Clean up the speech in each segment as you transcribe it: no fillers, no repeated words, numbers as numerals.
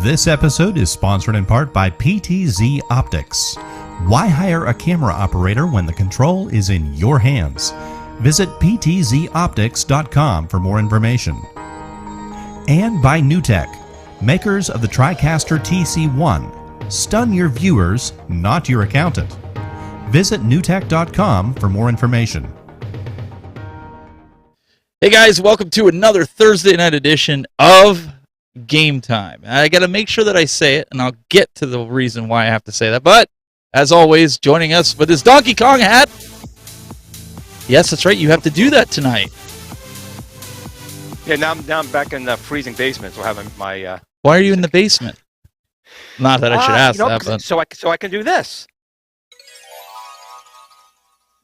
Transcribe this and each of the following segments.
This episode is sponsored in part by PTZ Optics. Why hire a camera operator when the control is in your hands? Visit ptzoptics.com for more information. And by NewTek, makers of the TriCaster TC1. Stun your viewers, not your accountant. Visit newtek.com for more information. Hey guys, welcome to another Thursday night edition of Game Time. I got to make sure that I say it, and I'll get to the reason why I have to say that. But, as always, joining us with his Donkey Kong hat. Yes, that's right, you have to do that tonight. Yeah, now I'm back in the freezing basement, so having my... Why are you in the basement? Not that I should ask that, but... So I can do this.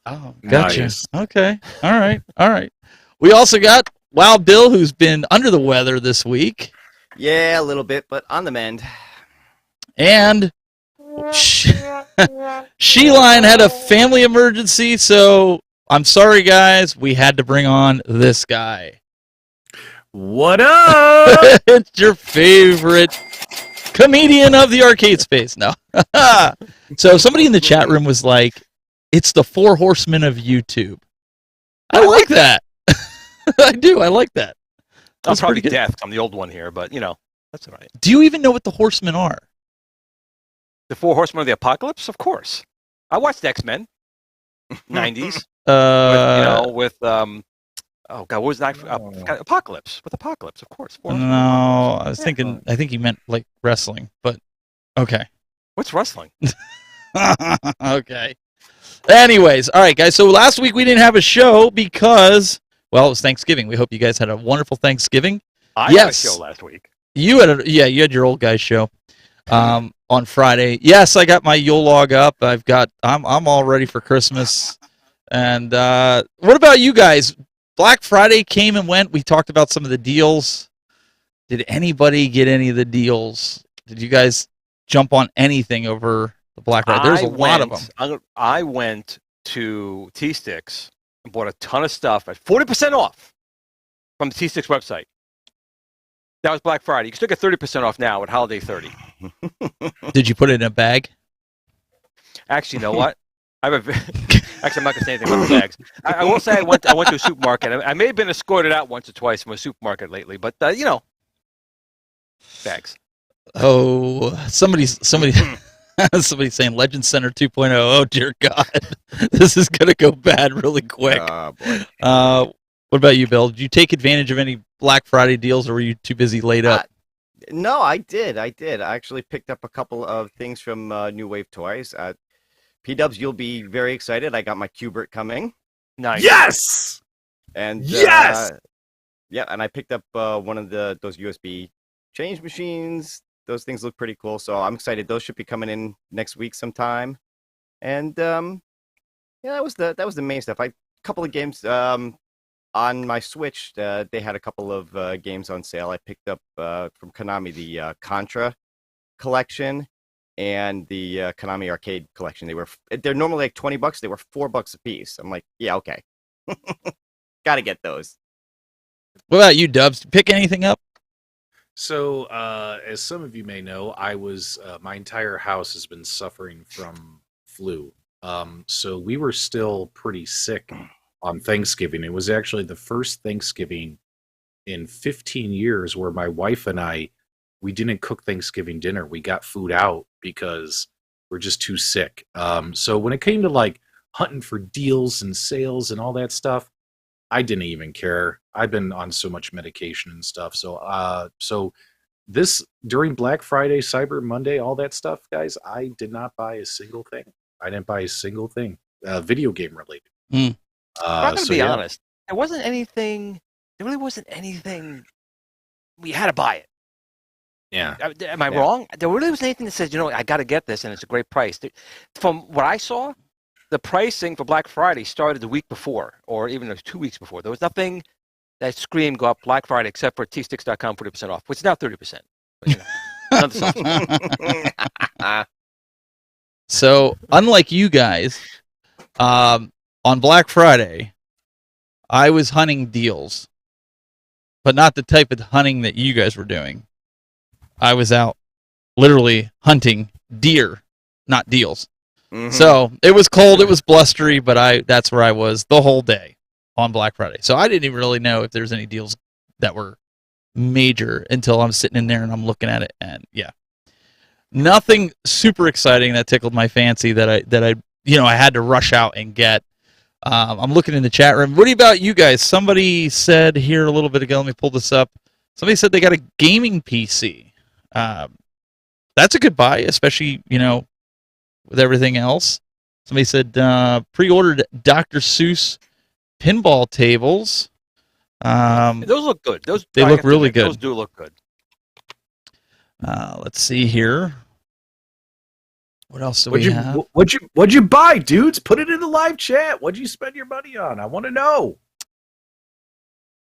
Oh, gotcha. Nice. Okay, all right. We also got Wild Bill, who's been under the weather this week. Yeah, a little bit, but on the mend. And Shelion had a family emergency, so I'm sorry, guys. We had to bring on this guy. What up? It's your favorite comedian of the arcade space. No. So somebody in the chat room was like, it's the Four Horsemen of YouTube. I like that. I do. I like that. I'm probably deaf. I'm the old one here, but, that's all right. Do you even know what the Horsemen are? The Four Horsemen of the Apocalypse? Of course. I watched X-Men. 90s. Oh, God, what was that? Apocalypse. With Apocalypse, of course. No, I think he meant, like, wrestling, but, okay. What's wrestling? Okay. Anyways, all right, guys, so last week we didn't have a show because... Well, it was Thanksgiving. We hope you guys had a wonderful Thanksgiving. I had a show last week. You had you had your old guy show on Friday. Yes, I got my Yule log up. I'm all ready for Christmas. And what about you guys? Black Friday came and went. We talked about some of the deals. Did anybody get any of the deals? Did you guys jump on anything over the Black Friday? There's a lot of them. I went to T-Sticks and bought a ton of stuff at 40% off from the T-Sticks website. That was Black Friday. You can still get 30% off now at Holiday 30. Did you put it in a bag? Actually, you know what? Actually, I'm not going to say anything about the bags. I will say I went to a supermarket. I may have been escorted out once or twice from a supermarket lately, but, bags. Oh, somebody's saying Legend Center 2.0. Oh, dear God. This is going to go bad really quick. Oh, boy. What about you, Bill? Did you take advantage of any Black Friday deals, or were you too busy laid up? No, I did. I actually picked up a couple of things from New Wave Toys. P-Dubs, you'll be very excited. I got my Qbert coming. Nice. Yes! And yes! Yeah, and I picked up one of those USB change machines. Those things look pretty cool, so I'm excited. Those should be coming in next week sometime. And that was the main stuff. A couple of games on my Switch. They had a couple of games on sale. I picked up from Konami the Contra collection and the Konami arcade collection. They're normally like $20. They were $4 a piece. I'm like, yeah, okay, gotta get those. What about you, Dubs? Pick anything up? So, as some of you may know, I was my entire house has been suffering from flu. So we were still pretty sick on Thanksgiving. It was actually the first Thanksgiving in 15 years where my wife and we didn't cook Thanksgiving dinner. We got food out because we're just too sick. So when it came to like hunting for deals and sales and all that stuff, I didn't even care. I've been on so much medication and stuff. So this during Black Friday, Cyber Monday, all that stuff, guys, I did not buy a single thing. I didn't buy a single thing, video game related. I'm going to be honest. There really wasn't anything. We had to buy it. Yeah. Am I wrong? There really wasn't anything that says, I got to get this and it's a great price. From what I saw, the pricing for Black Friday started the week before, or even 2 weeks before. There was nothing that screamed go up Black Friday except for tsticks.com 40% off, which is now 30%. But, So, unlike you guys, on Black Friday, I was hunting deals, but not the type of hunting that you guys were doing. I was out literally hunting deer, not deals. Mhm. So it was cold, it was blustery, but that's where I was the whole day on Black Friday. So I didn't even really know if there's any deals that were major until I'm sitting in there and I'm looking at it, and yeah, nothing super exciting that tickled my fancy that I had to rush out and get. I'm looking in the chat room. What about you guys? Somebody said here a little bit ago. Let me pull this up. Somebody said they got a gaming PC. That's a good buy, especially with everything else. Somebody said pre-ordered Dr. Seuss pinball tables. Those look good. They look really good. Those do look good. Let's see here. What else do we have? What'd you buy, dudes? Put it in the live chat. What'd you spend your money on? I want to know.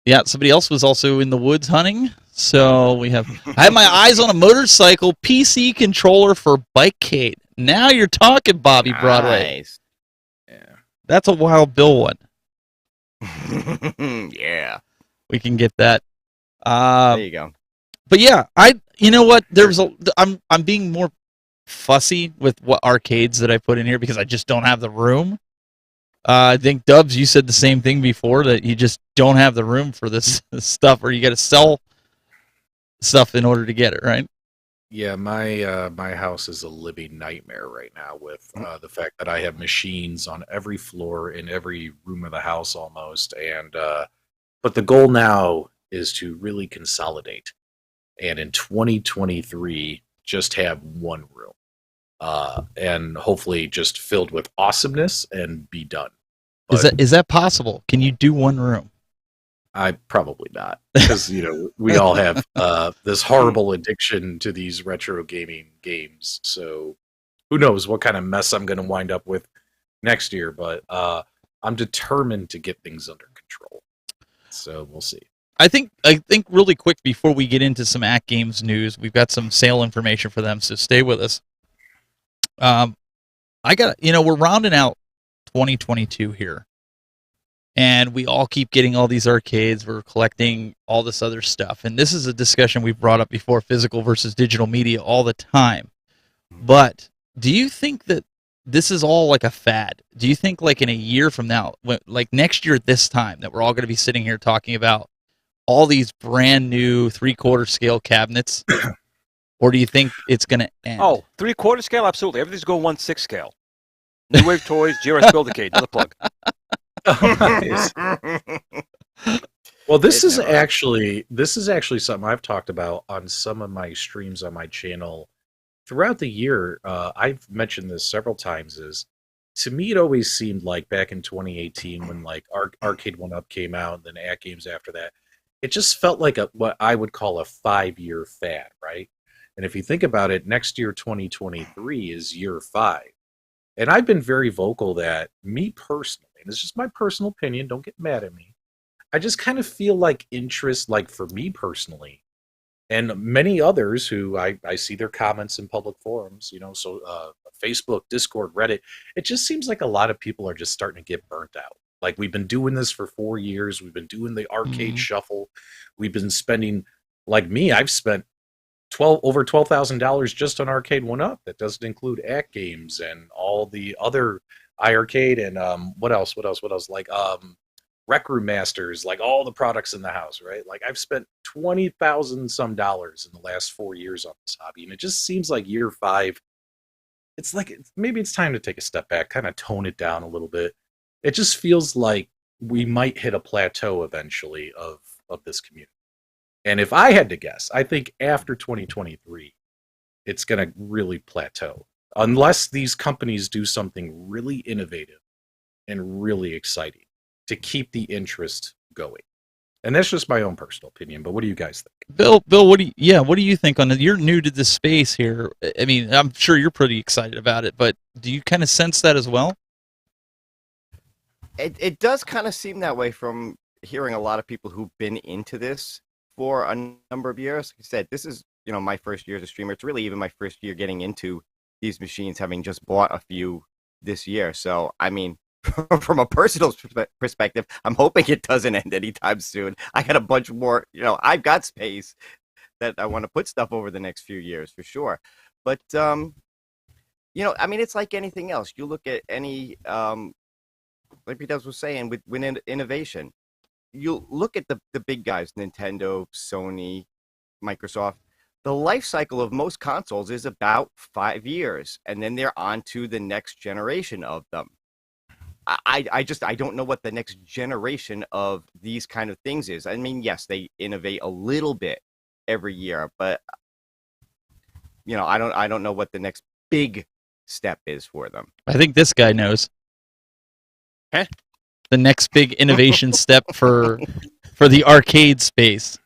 Yeah, somebody else was also in the woods hunting. So I had my eyes on a motorcycle PC controller for Bikecade. Now you're talking, Bobby Broadway. Nice. Yeah. That's a Wild Bill one. Yeah. We can get that. There you go. But yeah, you know what? I'm being more fussy with what arcades that I put in here because I just don't have the room. I think Dubs, you said the same thing before, that you just don't have the room for this stuff, or you got to sell stuff in order to get it, right? Yeah, my house is a living nightmare right now with the fact that I have machines on every floor in every room of the house almost, and but the goal now is to really consolidate, and in 2023 just have one room, and hopefully just filled with awesomeness and be done. But Is that possible? Can you do one room? I probably not, because we all have this horrible addiction to these retro gaming games. So who knows what kind of mess I'm going to wind up with next year? But I'm determined to get things under control. So we'll see. I think really quick before we get into some AtGames news, we've got some sale information for them. So stay with us. We're rounding out 2022 here. And we all keep getting all these arcades. We're collecting all this other stuff. And this is a discussion we've brought up before, physical versus digital media, all the time. But do you think that this is all like a fad? Do you think like in a year from now, like next year at this time, that we're all going to be sitting here talking about all these brand new 3/4 scale cabinets? Or do you think it's going to end? Oh, 3/4 scale? Absolutely. Everything's going 1/6 scale. New Wave Toys, GRS Build-A-Cade, another plug. Well, this is actually something I've talked about on some of my streams on my channel throughout the year. I've mentioned this several times. Is to me, it always seemed like back in 2018 when like Arcade 1-Up came out, and then AtGames after that, it just felt like what I would call a 5-year fad, right? And if you think about it, next year 2023 is year 5. And I've been very vocal that me personally, and it's just my personal opinion, don't get mad at me, I just kind of feel like interest, like for me personally, and many others who I see their comments in public forums, so Facebook, Discord, Reddit, it just seems like a lot of people are just starting to get burnt out. Like we've been doing this for 4 years. We've been doing the arcade shuffle. We've been spending, like me, I've spent over $12,000 just on Arcade 1-Up. That doesn't include AtGames and all the other iArcade and what else? Like Rec Room Masters, like all the products in the house, right? Like I've spent $20,000 some dollars in the last 4 years on this hobby, and it just seems like year 5. It's like maybe it's time to take a step back, kind of tone it down a little bit. It just feels like we might hit a plateau eventually of this community. And if I had to guess, I think after 2023, it's going to really plateau. Unless these companies do something really innovative and really exciting to keep the interest going. And that's just my own personal opinion, but what do you guys think? Bill, what do you think on it? You're new to this space here. I mean, I'm sure you're pretty excited about it, but do you kind of sense that as well? It does kind of seem that way from hearing a lot of people who've been into this for a number of years. Like I said, this is, my first year as a streamer. It's really even my first year getting into these machines, having just bought a few this year. So, I mean, from a personal perspective, I'm hoping it doesn't end anytime soon. I got a bunch more, I've got space. that I want to put stuff over the next few years for sure. But I mean, it's like anything else. You look at any, like Peter was saying, with innovation. You look at the big guys, Nintendo, Sony, Microsoft. The life cycle of most consoles is about 5 years, and then they're on to the next generation of them. I don't know what the next generation of these kind of things is. I mean, yes, they innovate a little bit every year, but I don't know what the next big step is for them. I think this guy knows. Huh? The next big innovation step for the arcade space.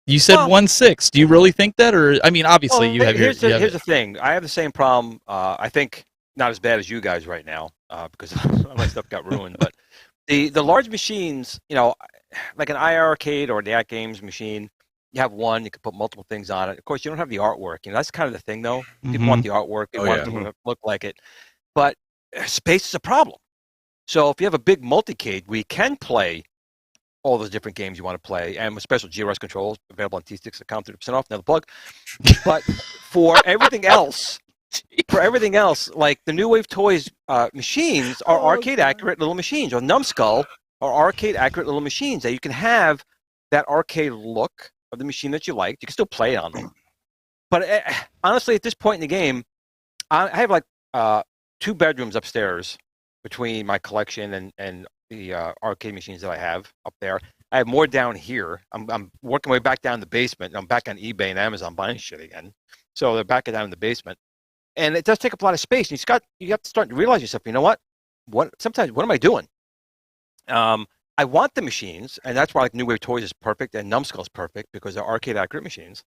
You said 1.6. Do you really think that, or I mean, obviously you have here's the thing. I have the same problem. I think not as bad as you guys right now because my stuff got ruined. But the large machines, like an iArcade or the AtGames machine, you have one. You can put multiple things on it. Of course, you don't have the artwork. That's kind of the thing, though. People want the artwork. They want it to look like it. But space is a problem. So if you have a big multicade, we can play all those different games you want to play, and with special GRS controls available on tsticks.com, 30% off. Another plug. But for everything else, like the New Wave Toys machines are arcade accurate little machines, or Numbskull are arcade accurate little machines that you can have that arcade look of the machine that you like. You can still play on them. But honestly, at this point in the game, I have like 2 bedrooms upstairs between my collection and the arcade machines that I have up there. I have more down here. I'm working my way back down in the basement. I'm back on eBay and Amazon buying shit again. So they're back down in the basement. And it does take up a lot of space. And you have to start to realize yourself, you know what? Sometimes, what am I doing? I want the machines, and that's why like New Wave Toys is perfect and Numbskull is perfect because they're arcade accurate machines.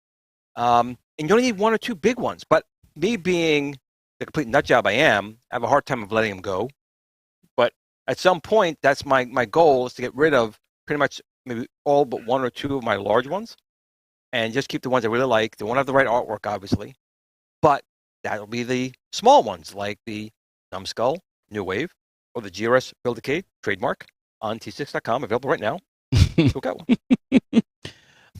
And you only need 1 or 2 big ones. But me being the complete nut job I am, I have a hard time of letting them go. But at some point, that's my goal is to get rid of pretty much maybe all but 1 or 2 of my large ones and just keep the ones I really like. They won't have the right artwork, obviously. But that'll be the small ones like the Numbskull, New Wave, or the GRS Build-A-Cade trademark on t6.com, available right now. Go get one.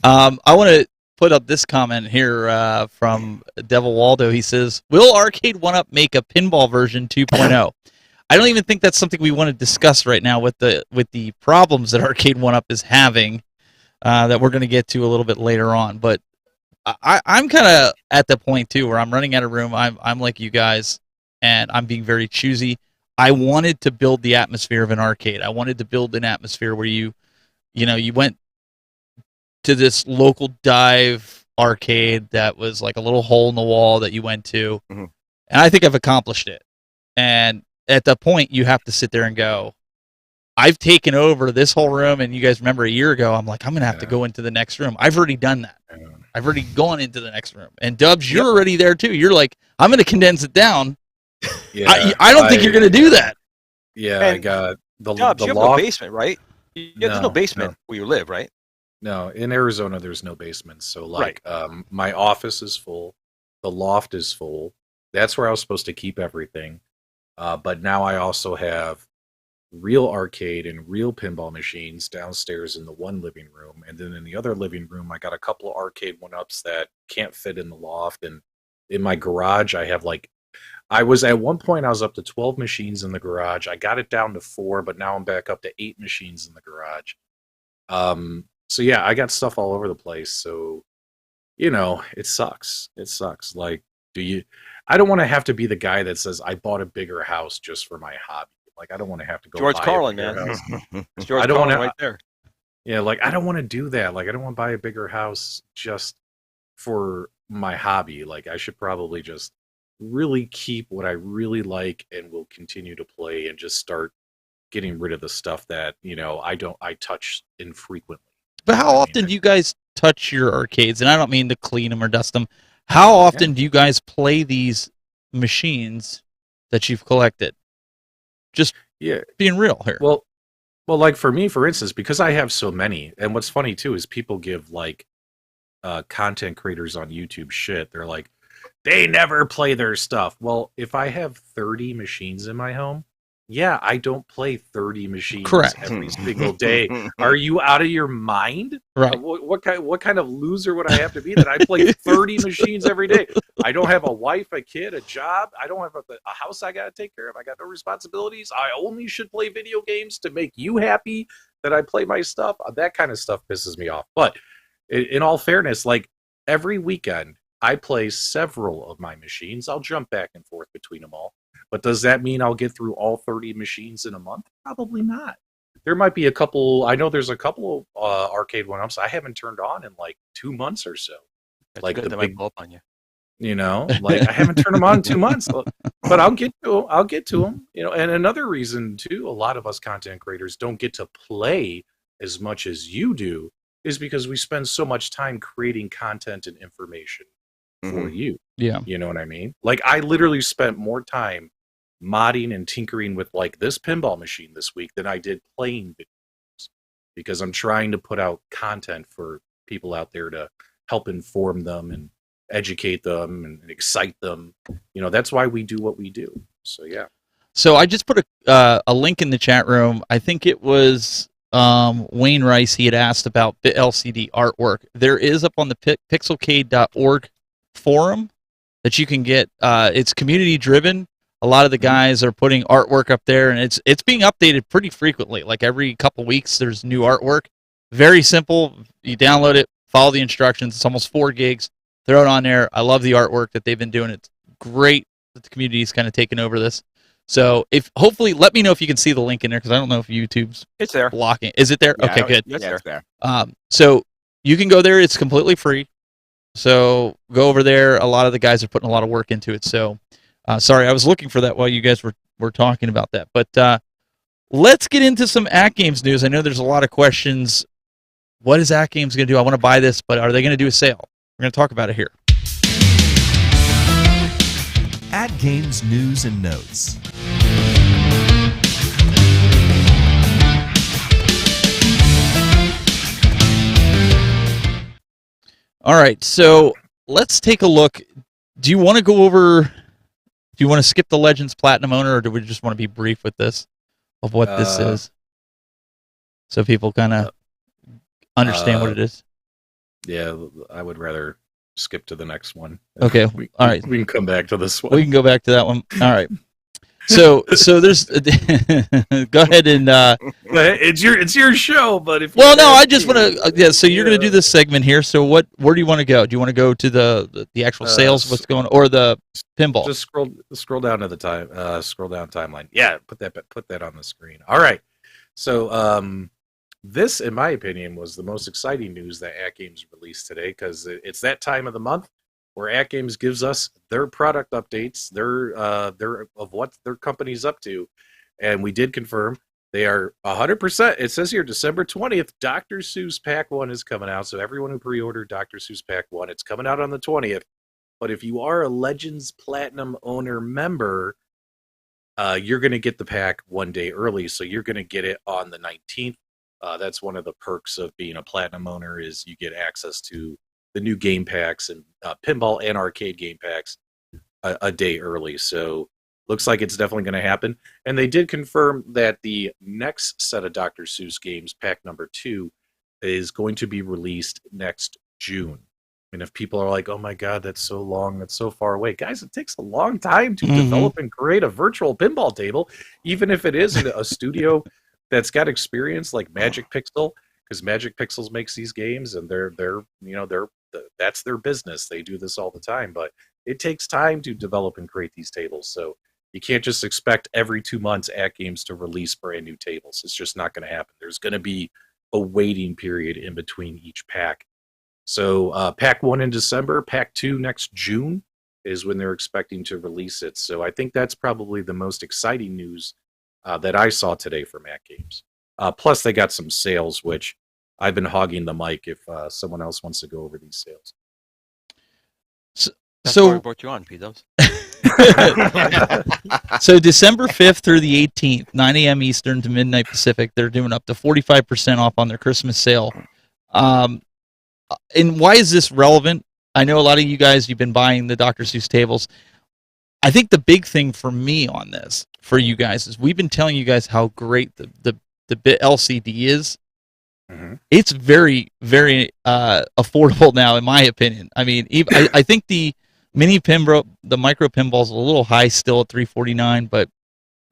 I want to put up this comment here from Devil Waldo. He says, "Will Arcade 1-Up make a pinball version 2.0?" I don't even think that's something we want to discuss right now with the problems that Arcade 1-Up is having that we're going to get to a little bit later on. But I'm kind of at the point too where I'm running out of room. I'm like you guys, and I'm being very choosy. I wanted to build the atmosphere of an arcade. I wanted to build an atmosphere where you went to this local dive arcade that was like a little hole in the wall that you went to, and I think I've accomplished it. And at the point, you have to sit there and go, I've taken over this whole room, and you guys remember a year ago, I'm like, I'm going to have to go into the next room. I've already done that. I've already gone into the next room. And Dubs, you're already there too. You're like, I'm going to condense it down. Yeah, I don't think you're going to do that. Yeah, And I got the Dubs, the you have loft. no basement, right? There's no basement where you live, right? No, in Arizona, there's no basement. So, like, my office is full. The loft is full. That's where I was supposed to keep everything. But now I also have real arcade and real pinball machines downstairs in the one living room. And then in the other living room, I got a couple of arcade 1-Ups that can't fit in the loft. And in my garage, I have at one point, I was up to 12 machines in the garage. I got it down to 4, but now I'm back up to 8 machines in the garage. So yeah, I got stuff all over the place. So, it sucks. It sucks. Like, I don't want to have to be the guy that says I bought a bigger house just for my hobby. Like, I don't want to have to go George buy Carlin, a bigger man. house. It's George I don't Carlin wanna- right there. Yeah, like, I don't want to do that. Like, I don't want to buy a bigger house just for my hobby. Like, I should probably just really keep what I really like and will continue to play and just start getting rid of the stuff that, I touch infrequently. But how often do you guys touch your arcades? And I don't mean to clean them or dust them. How often do you guys play these machines that you've collected? Just being real here. Well, like for me, for instance, because I have so many, and what's funny too is people give like content creators on YouTube shit. They're like, they never play their stuff. Well, if I have 30 machines in my home, Yeah, I don't play 30 machines Correct. every single day. Are you out of your mind? Right. What kind of loser would I have to be that I play 30 machines every day? I don't have a wife, a kid, a job. I don't have a house I got to take care of. I got no responsibilities. I only should play video games to make you happy that I play my stuff. That kind of stuff pisses me off. But in all fairness, like every weekend, I play several of my machines. I'll jump back and forth between them all. But does that mean I'll get through all 30 machines in a month? Probably not. There might be a couple. I know there's a couple of arcade one-ups I haven't turned on in like 2 months or so. That's like good. the They big, might blow up on you. you know, like I haven't turned them on in 2 months. But I'll get to them. I'll get to them. You know, and another reason too, a lot of us content creators don't get to play as much as you do is because we spend so much time creating content and information for you. Yeah. You know what I mean? Like I literally spent more time modding and tinkering with like this pinball machine this week than I did playing videos because I'm trying to put out content for people out there to help inform them and educate them and excite them. You know, that's why we do what we do. So yeah. So I just put a link in the chat room. I think it was Wayne Rice. He had asked about the LCD artwork. There is up on the pixelcade.org forum that you can get. It's community driven. A lot of the guys are putting artwork up there, and it's being updated pretty frequently. Like every couple weeks, there's new artwork. Very simple. You download it, follow the instructions. It's almost 4 gigs. Throw it on there. I love the artwork that they've been doing. It's great that the community's kind of taken over this. So hopefully, let me know if you can see the link in there because I don't know if YouTube's It's there. blocking. Is it there? Yeah, Okay, good. Yes, yeah, sir. it's there. So you can go there. It's completely free. So go over there. A lot of the guys are putting a lot of work into it. So sorry, I was looking for that while you guys were talking about that. But let's get into some AtGames news. I know there's a lot of questions. What is AtGames going to do? I want to buy this, but are they going to do a sale? We're going to talk about it here. AtGames news and notes. All right, so let's take a look. Do you want to go over? Do you want to skip the Legends Platinum owner, or do we just want to be brief with this of what this is, so people kind of understand what it is? Yeah, I would rather skip to the next one. Okay, all right. We can come back to this one. We can go back to that one. All right. So there's. Go ahead and. It's your show, but if Well, no, I just want to. Yeah, so you're going to do this segment here. So where do you want to go? Do you want to go to the actual sales? What's going or the pinball? Just scroll down to the scroll down timeline. Yeah, put that on the screen. All right. So this, in my opinion, was the most exciting news that AtGames released today because it's that time of the month where AtGames gives us their product updates, their of what their company's up to, and we did confirm they are 100%. It says here December 20th, Dr. Seuss Pack 1 is coming out. So everyone who pre-ordered Dr. Seuss Pack 1, it's coming out on the 20th. But if you are a Legends Platinum owner member, you're going to get the pack 1 day early. So you're going to get it on the 19th. That's one of the perks of being a Platinum owner is you get access to the new game packs and pinball and arcade game packs a day early. So looks like it's definitely going to happen. And they did confirm that the next set of Dr. Seuss games, pack number 2, is going to be released next June. And if people are like, oh my God, that's so long, that's so far away. Guys, it takes a long time to develop and create a virtual pinball table, even if it is a studio that's got experience like Magic Pixel, because Magic Pixels makes these games and that's their business. They do this all the time, but it takes time to develop and create these tables. So you can't just expect every 2 months AtGames to release brand new tables. It's just not going to happen. There's going to be a waiting period in between each pack. So pack 1 in December, pack 2 next June is when they're expecting to release it. So I think that's probably the most exciting news that I saw today from AtGames. Plus they got some sales, which I've been hogging the mic if someone else wants to go over these sales. That's why So we brought you on, P-Dubs. So December 5th through the 18th, 9 a.m. Eastern to midnight Pacific, they're doing up to 45% off on their Christmas sale. And why is this relevant? I know a lot of you guys, you've been buying the Dr. Seuss tables. I think the big thing for me on this, for you guys, is we've been telling you guys how great the bit LCD is. Mm-hmm. It's very, very affordable now, in my opinion. I mean, I think the mini pinball, the micro pinball is a little high still at $349, but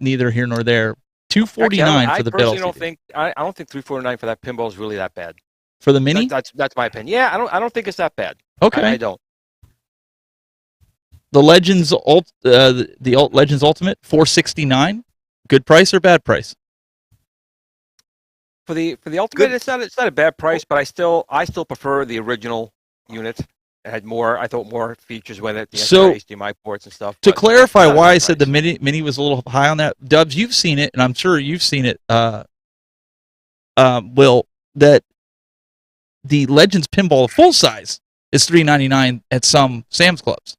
neither here nor there. $249 for the bit LCD. I don't think $349 for that pinball is really that bad. For the mini? That's my opinion. Yeah, I don't think it's that bad. Okay. I don't. The Legends Legends Ultimate, $469. Good price or bad price? For the Ultimate, it's not a bad price, but I still prefer the original unit. It had more features with it, the HDMI ports and stuff. To clarify why I said the mini was a little high on that, Dubs, you've seen it, and I'm sure you've seen it, Will, that the Legends Pinball full size is $399 at some Sam's Clubs.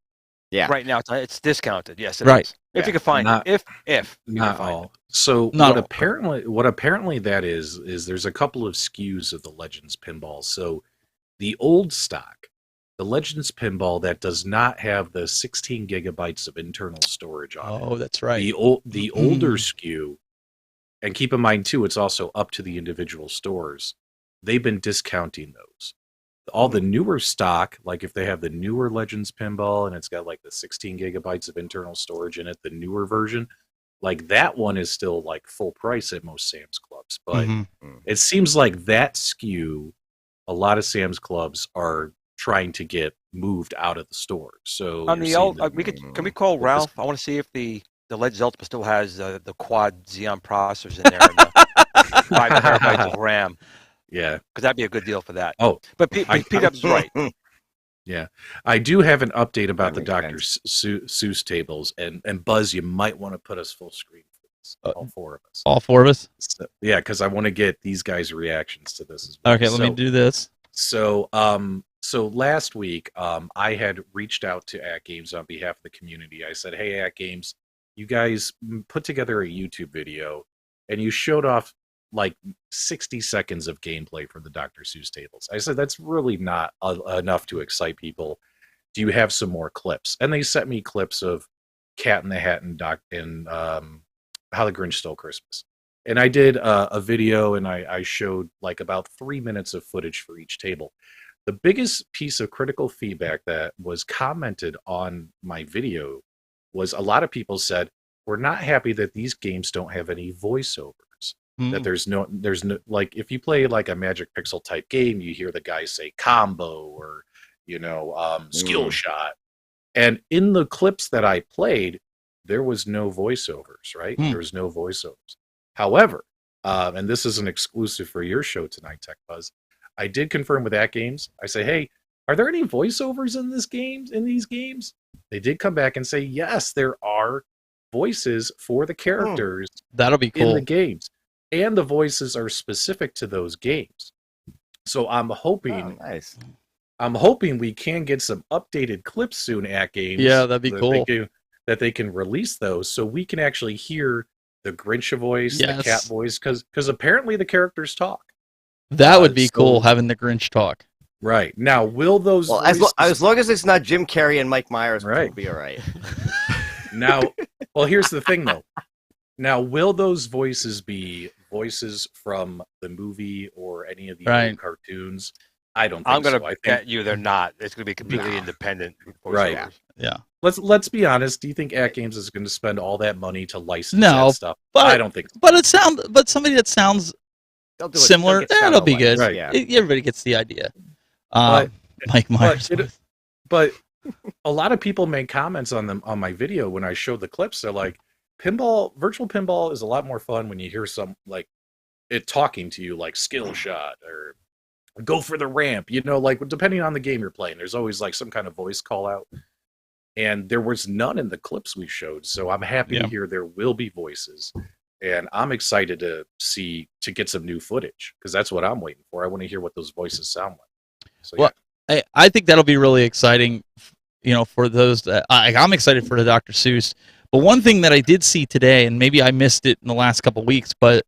Yeah. Right now it's discounted. Yes, it right. is. If you can find it. If you not can find all. it. So not what apparently that is there's a couple of SKUs of the Legends Pinball. So the old stock, the Legends Pinball that does not have the 16 gigabytes of internal storage on it. Oh, that's right. The older SKU, and keep in mind too, it's also up to the individual stores. They've been discounting those. All the newer stock, like if they have the newer Legends Pinball and it's got like the 16 gigabytes of internal storage in it, the newer version, like that one is still like full price at most Sam's Clubs. But it seems like that SKU, a lot of Sam's Clubs are trying to get moved out of the store. So on the old, can we call Ralph? I want to see if the Legends Ultimate still has the quad Xeon processors in there, and the 5 terabytes of RAM. Yeah, because that'd be a good deal for that. Oh, but Pete Up's right. Yeah, I do have an update about the Dr. Seuss tables, and Buzz, you might want to put us full screen for this, all four of us. All four of us? So, yeah, because I want to get these guys' reactions to this as well. Okay, let me do this. So, so last week, I had reached out to AtGames on behalf of the community. I said, "Hey, AtGames, you guys put together a YouTube video, and you showed off like 60 seconds of gameplay from the Dr. Seuss tables." I said, "That's really not enough to excite people. Do you have some more clips?" And they sent me clips of Cat in the Hat and How the Grinch Stole Christmas. And I did a video, and I showed like about 3 minutes of footage for each table. The biggest piece of critical feedback that was commented on my video was a lot of people said, "We're not happy that these games don't have any voiceovers." That there's no like if you play like a Magic Pixel type game, you hear the guy say combo or skill shot, and in the clips that I played, there was no voiceovers. Right, there was no voiceovers. However, and this is an exclusive for your show tonight, Tech Buzz, I did confirm with AtGames. I say, "Hey, are there any voiceovers in these games?" They did come back and say, "Yes, there are voices for the characters. That'll be cool in the games." And the voices are specific to those games. So I'm hoping, I'm hoping we can get some updated clips soon at games. Yeah, that'd be cool. That they can release those so we can actually hear the Grinch voice, the Cat voice, because apparently the characters talk. That would be cool, having the Grinch talk. Right. Now, will those... Well, as long as it's not Jim Carrey and Mike Myers, we'll be all right. Now, well, here's the thing, though. Now, will those voices be voices from the movie or any of the old cartoons? I don't think I'm going to bet you they're not. It's going to be completely independent. Right. Yeah. Let's be honest. Do you think AtGames is going to spend all that money to license that stuff? But I don't think so. But somebody that sounds similar, that'll be good. Right. Everybody gets the idea. Mike Myers. But a lot of people made comments on my video when I showed the clips. They're like, virtual pinball is a lot more fun when you hear some like it talking to you, like skill shot or go for the ramp, like depending on the game you're playing, there's always like some kind of voice call out, and there was none in the clips we showed. So I'm happy to hear there will be voices, and I'm excited to get some new footage, because that's what I'm waiting for. I want to hear what those voices sound like. So I think that'll be really exciting, for those that I'm excited for the Dr. Seuss. But one thing that I did see today, and maybe I missed it in the last couple of weeks, but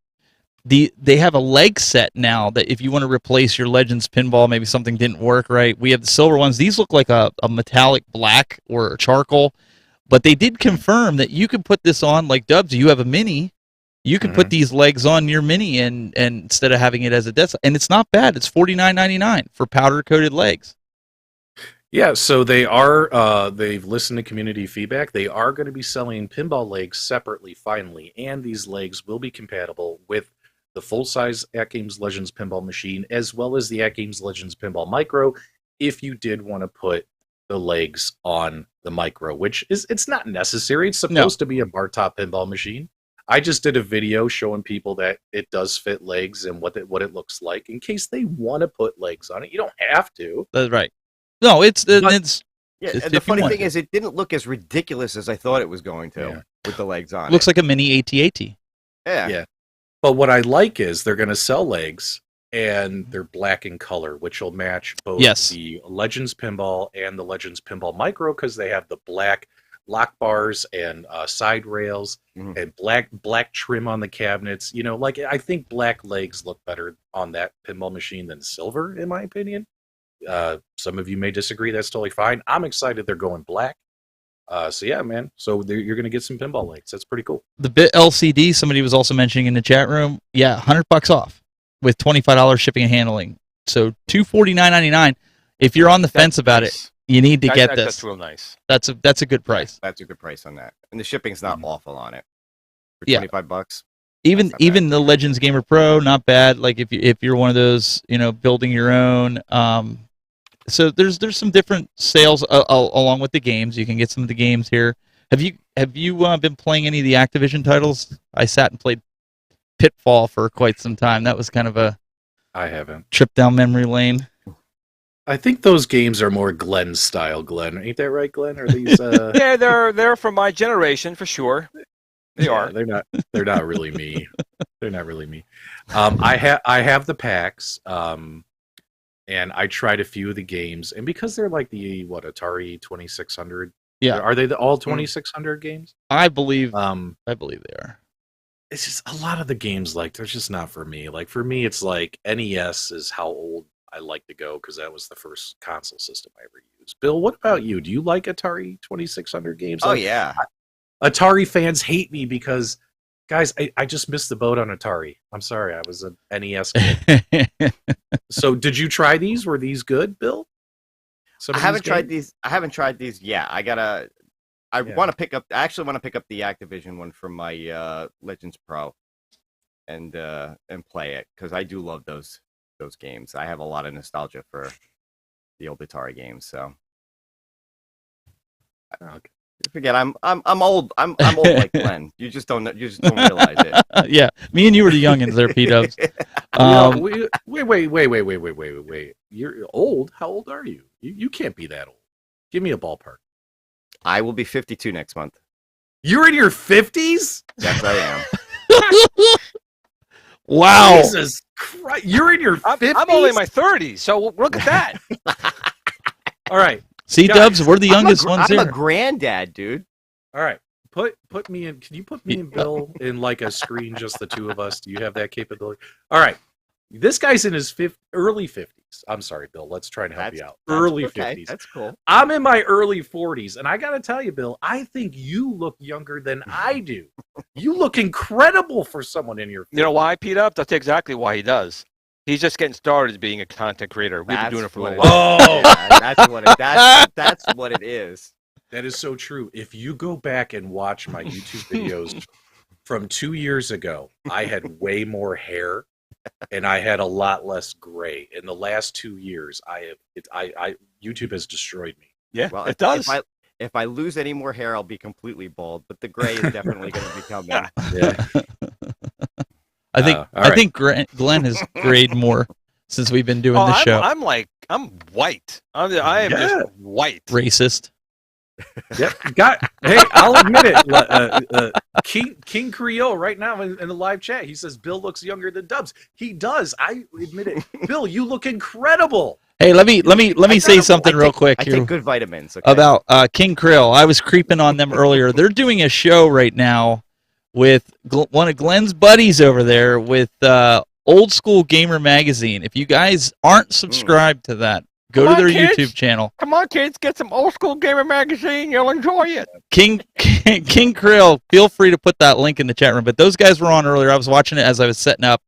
they have a leg set now that if you want to replace your Legends pinball, maybe something didn't work right. We have the silver ones. These look like a metallic black or charcoal, But they did confirm that you can put this on, like Dubs, you have a Mini. You can put these legs on your Mini and instead of having it as a desk. And it's not bad. It's $49.99 for powder-coated legs. Yeah, so they are, they've listened to community feedback. They are going to be selling pinball legs separately finally, and these legs will be compatible with the full-size AtGames Legends pinball machine, as well as the AtGames Legends Pinball Micro, if you did want to put the legs on the Micro, which is, it's not necessary. It's supposed to be a bar top pinball machine. I just did a video showing people that it does fit legs and what it looks like in case they want to put legs on it. You don't have to. That's right. No, it's Yeah, it's and the funny thing is, it didn't look as ridiculous as I thought it was going to with the legs on. Looks like a mini AT-AT. Yeah. But what I like is they're going to sell legs, and they're black in color, which will match both the Legends Pinball and the Legends Pinball Micro, because they have the black lock bars and side rails and black trim on the cabinets. You know, like I think black legs look better on that pinball machine than silver, in my opinion. Some of you may disagree. That's totally fine. I'm excited they're going black. So yeah, man. So you're going to get some pinball legs. That's pretty cool. The Bit LCD, somebody was also mentioning in the chat room. Yeah, $100 off with $25 shipping and handling. So $249.99. If you're on the fence about it, you need to get this. That's real nice. That's a good price. That's a good price on that, and the shipping's not awful on it. For $25. Even the Legends Gamer Pro, not bad. Like if you're one of those, building your own. So there's some different sales along with the games. You can get some of the games here. Have you been playing any of the Activision titles? I sat and played Pitfall for quite some time. That was kind of a I haven't trip down memory lane. I think those games are more Glen style. Glen, ain't that right, Glen? Are these? Yeah, they're from my generation for sure. They are. They're not. They're not really me. They're not really me. I have the packs. And I tried a few of the games, and because they're like the Atari 2600. Yeah. Are they all 2600 games? I believe. I believe they are. It's just a lot of the games, like, they're just not for me. Like, for me, it's like NES is how old I like to go, because that was the first console system I ever used. Bill, what about you? Do you like Atari 2600 games? Oh, like, yeah. Atari fans hate me because, guys, I just missed the boat on Atari. I'm sorry, I was an NES kid. So, did you try these? Were these good, Bill? I haven't tried these. I haven't tried these yet. I want to pick up. I actually want to pick up the Activision one from my Legends Pro, and play it, because I do love those games. I have a lot of nostalgia for the old Atari games. So, okay. Forget I'm old. I'm old like Glenn. You just don't realize it. Yeah, me and you were the youngins there, P-Dubs. Wait. You're old? How old are you? You can't be that old. Give me a ballpark. I will be 52 next month. You're in your 50s? Yes, I am. Wow. Jesus Christ. You're in your 50s? I'm only in my 30s, so look at that. All right. See, guys, Dubs, we're the youngest ones here. I'm a granddad, dude. All right. Put me in. Can you put me and Bill in like a screen, just the two of us? Do you have that capability? All right. This guy's in his early 50s. I'm sorry, Bill. Let's try and help you out. Early 50s. That's cool. I'm in my early 40s, and I got to tell you, Bill, I think you look younger than I do. You look incredible for someone in your 50s. You know why, Pete? That's exactly why he does. He's just getting started being a content creator. We've been doing it for a while. Oh, that's what it is. That is so true. If you go back and watch my YouTube videos from 2 years ago, I had way more hair and I had a lot less gray. In the last 2 years, YouTube has destroyed me. Yeah, well, it does. If I lose any more hair, I'll be completely bald. But the gray is definitely going to be coming. Yeah. I think Glenn has grayed more since we've been doing this show. I'm white. I am just white. Racist. Yep. Hey, I'll admit it. King Creole right now in the live chat, he says Bill looks younger than Dubs. He does. I admit it. Bill, you look incredible. Hey, let me say something real quick here. I take good vitamins. Okay? About King Creole. I was creeping on them earlier. They're doing a show right now with one of Glenn's buddies over there with Old School Gamer Magazine. If you guys aren't subscribed to that Go Come to on, their kids. YouTube channel. Come on, kids, get some old school gamer magazine. You'll enjoy it. King Krill, feel free to put that link in the chat room. But those guys were on earlier. I was watching it as I was setting up.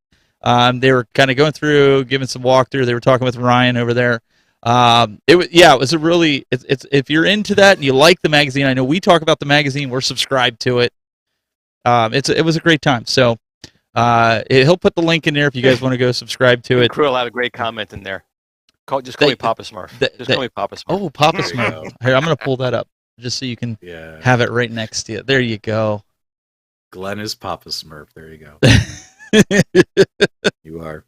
They were kind of going through, giving some walkthrough. They were talking with Ryan over there. It was a really. It's if you're into that and you like the magazine, I know we talk about the magazine. We're subscribed to it. It was a great time. So he'll put the link in there if you guys want to go subscribe to it. Krill had a great comment in there. Just call me Papa Smurf. Call me Papa Smurf. Oh, Papa There you Smurf. go. Here, I'm going to pull that up just so you can have it right next to you. There you go. Glenn is Papa Smurf. There you go. You are.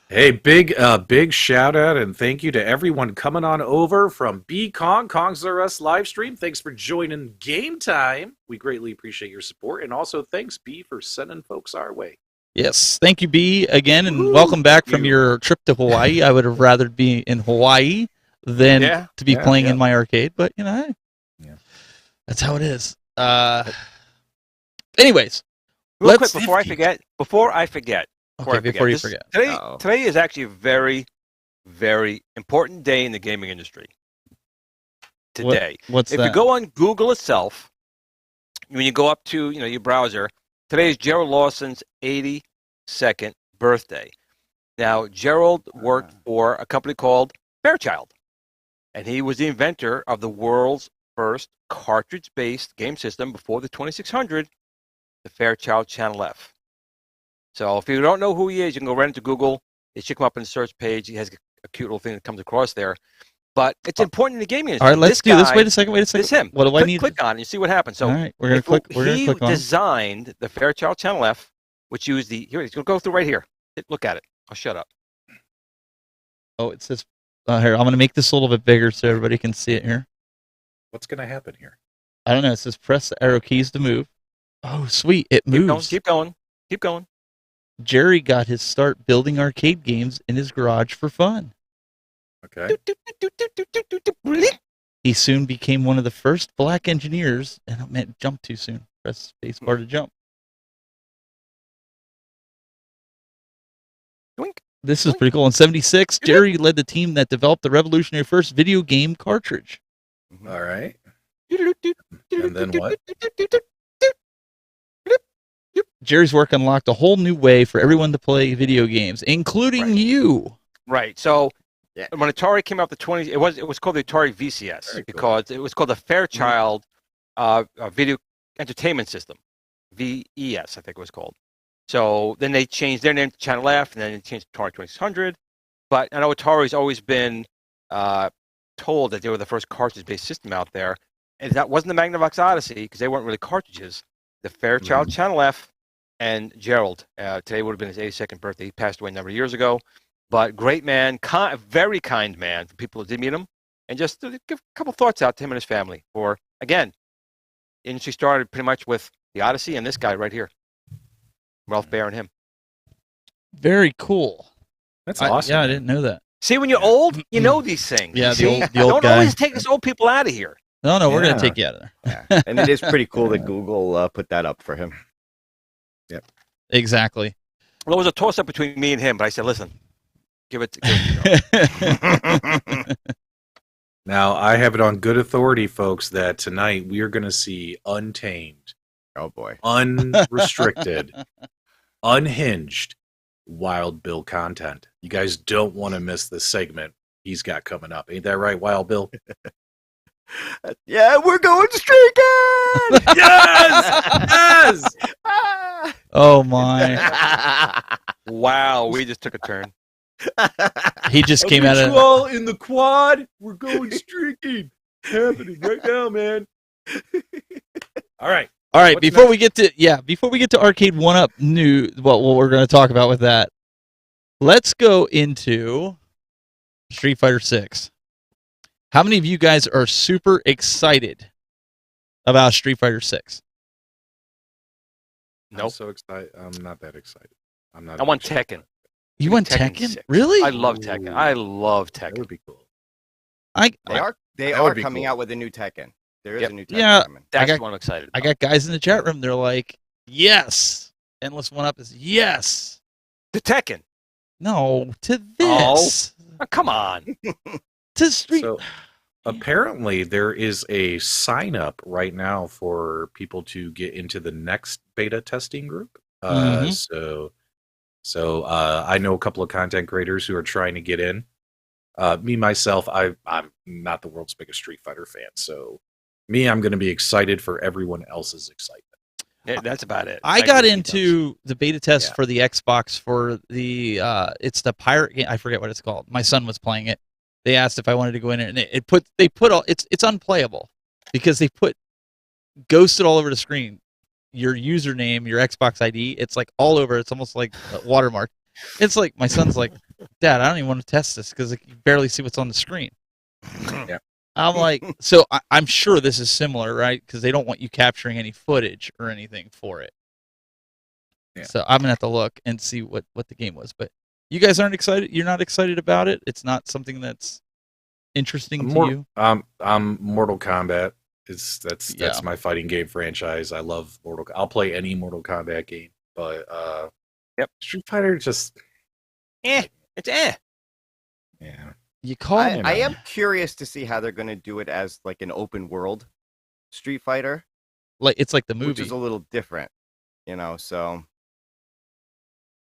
Hey, big shout out and thank you to everyone coming on over from B Kong, Kong's R Us live stream. Thanks for joining Game Time. We greatly appreciate your support. And also thanks, B, for sending folks our way. Yes, thank you, B, again, and welcome back from your trip to Hawaii. I would have rather be in Hawaii than to be playing in my arcade, but hey, that's how it is. Anyways, real quick before I forget. Today is actually a very, very important day in the gaming industry. Today, what's if that? you go on Google itself, when you go up to your browser, today is Gerald Lawson's 82nd birthday. Now, Gerald worked for a company called Fairchild, and he was the inventor of the world's first cartridge-based game system before the 2600, the Fairchild Channel F. So if you don't know who he is, you can go right into Google. It should come up in the search page. He has a cute little thing that comes across there. But it's important in the gaming industry. All right, let's do this. Wait a second. It's him. What do I need? Click on it and you see what happens. So all right, we're going to click on it. He designed the Fairchild Channel F, which used here, he's going to go through right here. Look at it. I'll shut up. Oh, it says, here, I'm going to make this a little bit bigger so everybody can see it here. What's going to happen here? I don't know. It says press the arrow keys to move. Oh, sweet. It moves. Keep going. Jerry got his start building arcade games in his garage for fun. Okay. He soon became one of the first black engineers. And I meant jump too soon. Press space bar to jump. Doink. This is pretty cool. In '76, Jerry led the team that developed the revolutionary first video game cartridge. All right. And then what? Jerry's work unlocked a whole new way for everyone to play video games, including you. Right. So when Atari came out, it was called the Atari VCS because it was called the Fairchild Video Entertainment System, VES, I think it was called. So then they changed their name to Channel F, and then they changed to Atari 2600. But I know Atari's always been told that they were the first cartridge-based system out there, and that wasn't the Magnavox Odyssey because they weren't really cartridges. The Fairchild Channel F and Gerald. Today would have been his 82nd birthday. He passed away a number of years ago. But great man, very kind man for people who did meet him. And just to give a couple thoughts out to him and his family. For, again, the industry started pretty much with the Odyssey and this guy right here. Ralph Baer and him. Very cool. That's awesome. I didn't know that. See, when you're old, you know these things. Yeah, the old Don't guy. always take us old people out of here. No, we're going to take you out of there. Yeah. And it is pretty cool that Google put that up for him. Yep. Exactly. Well, it was a toss-up between me and him, but I said, listen, give it to go. Now, I have it on good authority, folks, that tonight we are going to see Untamed. Oh, boy. Unrestricted, unhinged, Wild Bill content. You guys don't want to miss this segment he's got coming up. Ain't that right, Wild Bill? Yeah, we're going streaking! Yes! Oh, my. Wow, we just took a turn. He just came out of... all in the quad. We're going streaking. Happening right now, man. All right. All right, What's before we get to Arcade 1-Up new, what we're going to talk about with that, let's go into Street Fighter 6. How many of you guys are super excited about Street Fighter 6? Nope. I'm so excited. I'm not that excited. I want Tekken. You want Tekken? 6. Really? I love Tekken. I love Tekken. That would be cool. They are coming out with a new Tekken. There is a new Tekken coming. That's what I'm excited about. I got guys in the chat room. They're like, yes. Endless 1-Up is yes. To Tekken. No, to this. Oh, come on. to Street. So apparently there is a sign up right now for people to get into the next beta testing group. So I know a couple of content creators who are trying to get in. Me myself, I'm not the world's biggest Street Fighter fan, so I'm going to be excited for everyone else's excitement. Yeah, that's about it. I got into the beta test for the Xbox for the it's the pirate game. I forget what it's called. My son was playing it. They asked if I wanted to go in it, and it's unplayable because they put ghosted all over the screen. Your username, your Xbox ID, it's like all over. It's almost like a watermark. It's like my son's like, Dad, I don't even want to test this because you barely see what's on the screen. Yeah. I'm like, so I'm sure this is similar, right? Because they don't want you capturing any footage or anything for it. Yeah. So I'm gonna have to look and see what the game was. But you guys aren't excited. You're not excited about it. It's not something that's interesting to you. Mortal Kombat. That's my fighting game franchise. I love I'll play any Mortal Kombat game, but Street Fighter just it's Yeah. You call I am curious to see how they're going to do it as like an open world Street Fighter. Like it's like the movie, which is a little different, so.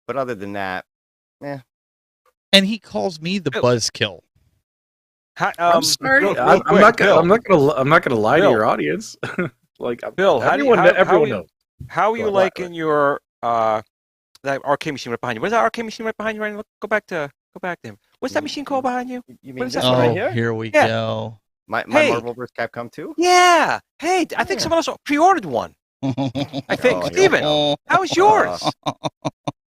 But other than that, And he calls me the buzzkill. I'm sorry. I'm not gonna lie to your audience. Like Bill, everyone knows. How are you liking your that arcade machine right behind you? What is that arcade machine right behind you? Right, go back to him. What's that machine called behind you? You mean this one Oh, right here? here we go. My Hey. Marvel vs. Capcom 2? Yeah. Hey, I think someone else pre-ordered one. I think Oh, Steven. How's yours?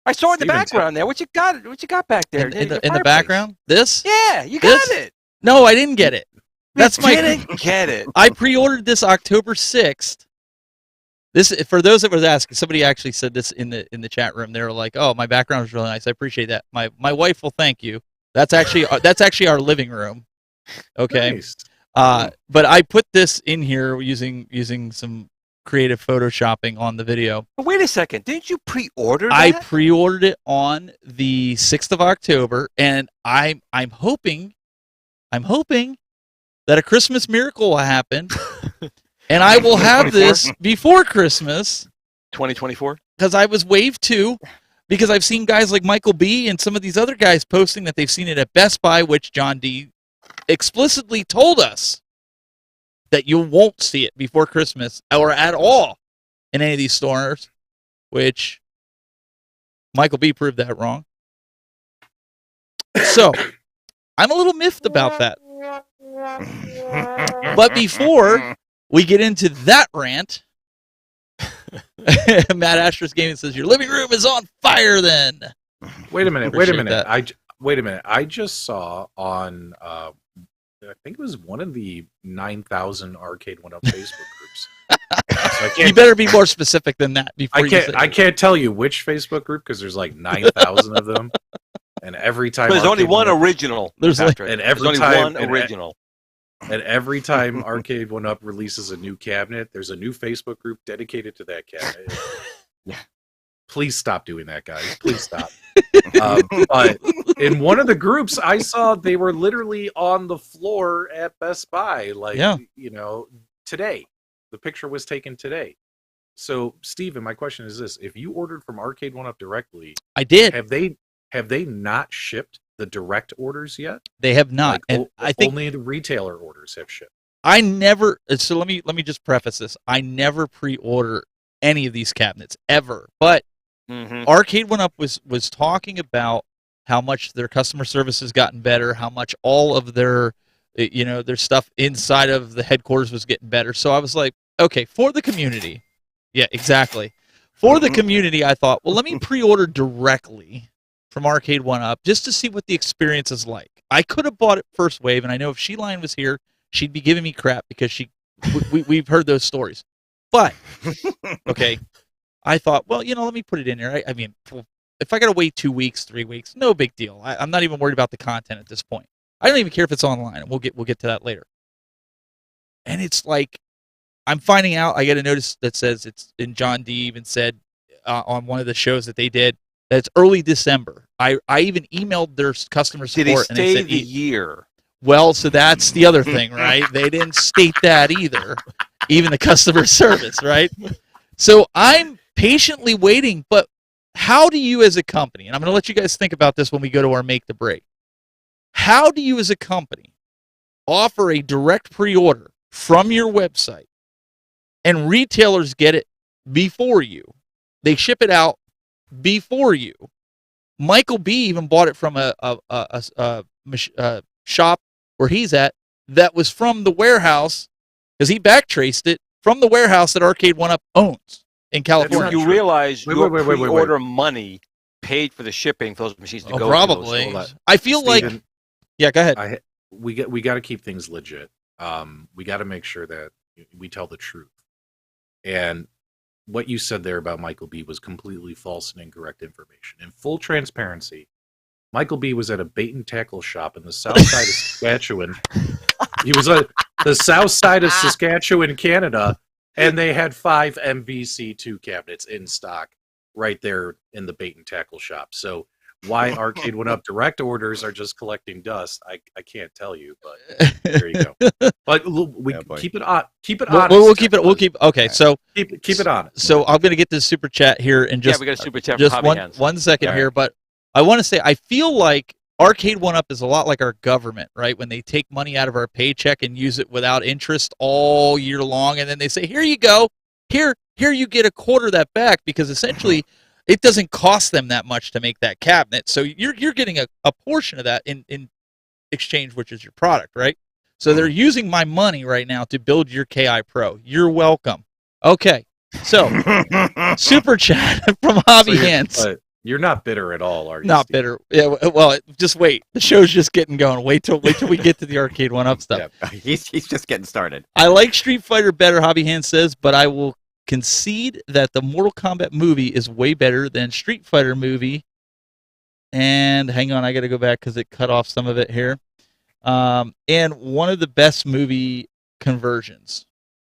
I saw it in the Steven, background there. What you got? What you got back there? in the fireplace? background? This? Yeah, you got This? it. No, I didn't get it. That's You my. didn't get it. I pre-ordered this October 6th. This, for those that was asking, somebody actually said this in the chat room. They were like, "Oh, my background is really nice. I appreciate that. My wife will thank you." That's actually our living room. Okay. Nice. But I put this in here using some creative photoshopping on the video. But wait a second. Didn't you pre-order that? I pre-ordered it on the 6th of October, and I'm hoping that a Christmas miracle will happen, and I will have this before Christmas. 2024. Because I was wave 2, because I've seen guys like Michael B. and some of these other guys posting that they've seen it at Best Buy, which John D. explicitly told us that you won't see it before Christmas or at all in any of these stores, which Michael B. proved that wrong. So I'm a little miffed about that. But before we get into that rant, Matt Asher's Gaming says your living room is on fire. Then Wait a minute. Appreciate that. Wait a minute. I just saw on I think it was one of the 9,000 Arcade One Up Facebook groups. So you better be more specific than that. Before I can't tell you which Facebook group because there's like 9,000 of them, and every time There's only Arcade one One-Up- original. There's like- Patrick. and every There's time only one original. And every time Arcade One Up releases a new cabinet, there's a new Facebook group dedicated to that cabinet. Please stop doing that, guys. Please stop. But in one of the groups, I saw they were literally on the floor at Best Buy, today. The picture was taken today. So, Steven, my question is this: if you ordered from Arcade One Up directly, I did. have they not shipped the direct orders yet? They have not, and I think only the retailer orders have shipped. I never. So let me just preface this. I never pre-order any of these cabinets ever, but Arcade One Up was talking about how much their customer service has gotten better, how much all of their their stuff inside of the headquarters was getting better. So I was like, okay, for the community, yeah, exactly. For the community, I thought, well, let me pre-order directly from Arcade One Up just to see what the experience is like. I could have bought it first wave, and I know if Shelion was here, she'd be giving me crap because we've heard those stories. But okay. I thought, well, let me put it in there. I mean, if I got to wait 2 weeks, 3 weeks, no big deal. I'm not even worried about the content at this point. I don't even care if it's online. We'll get to that later. And it's like, I'm finding out. I get a notice that says it's. And John D even said on one of the shows that they did that it's early December. I even emailed their customer support. Did he and say they said the year? Well, so that's the other thing, right? They didn't state that either, even the customer service, right? So I'm patiently waiting, but how do you as a company, and I'm going to let you guys think about this when we go to our make the break, how do you as a company offer a direct pre-order from your website and retailers get it before you? They ship it out before you. Michael B. even bought it from a shop where he's at that was from the warehouse, because he backtraced it from the warehouse that Arcade 1-Up owns in California. You realize Wait, your wait, wait, wait, pre-order money paid for the shipping for those machines to go. Probably. To those. I feel Steven, like, yeah, go ahead. We got to keep things legit. We got to make sure that we tell the truth. And what you said there about Michael B. was completely false and incorrect information. In full transparency, Michael B. was at a bait and tackle shop in the south side of Saskatchewan. He was at the south side of Saskatchewan, Canada, and they had 5 MVC2 cabinets in stock right there in the bait and tackle shop. So why Arcade 1-Up direct orders are just collecting dust, I can't tell you, but there you go. But we keep it on. Keep it honest. We'll keep it. We'll keep. Okay, so keep it honest. So I'm going to get this super chat here in just we got a super chat just from Hobby one second here, but I want to say I feel like Arcade 1-Up is a lot like our government, right? When they take money out of our paycheck and use it without interest all year long, and then they say, "Here you go, here you get a quarter of that back," because essentially it doesn't cost them that much to make that cabinet. So you're getting a portion of that in exchange, which is your product, right? So they're using my money right now to build your KI Pro. You're welcome. Okay, so super chat from Hobby Hands. You're not bitter at all, are you? Not Steve? bitter. Yeah. Well, just wait. The show's just getting going. Wait till we get to the Arcade 1-Up stuff. Yeah, he's just getting started. I like Street Fighter better, Hobby Hands says, but I will concede that the Mortal Kombat movie is way better than Street Fighter movie. And hang on, I got to go back because it cut off some of it here. And one of the best movie conversions.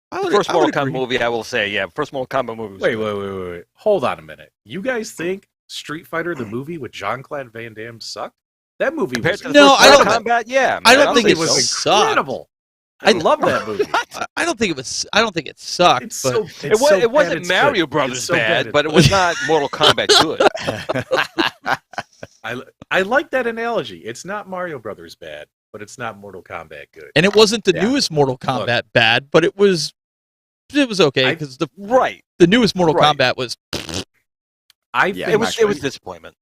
First Mortal Kombat movie, I will say, first Mortal Kombat movie. Wait. Hold on a minute. You guys think Street Fighter the movie with Jean-Claude Van Damme sucked? That movie was no, I don't. Kombat, yeah. Man, I don't think it was incredible. I love that movie. I don't think it was. I don't think it sucked. It wasn't Mario Brothers bad, but it was not Mortal Kombat good. I like that analogy. It's not Mario Brothers bad, but it's not Mortal Kombat good. And it wasn't the newest Mortal Kombat bad, but it was okay because the newest Mortal Kombat was. It was disappointment.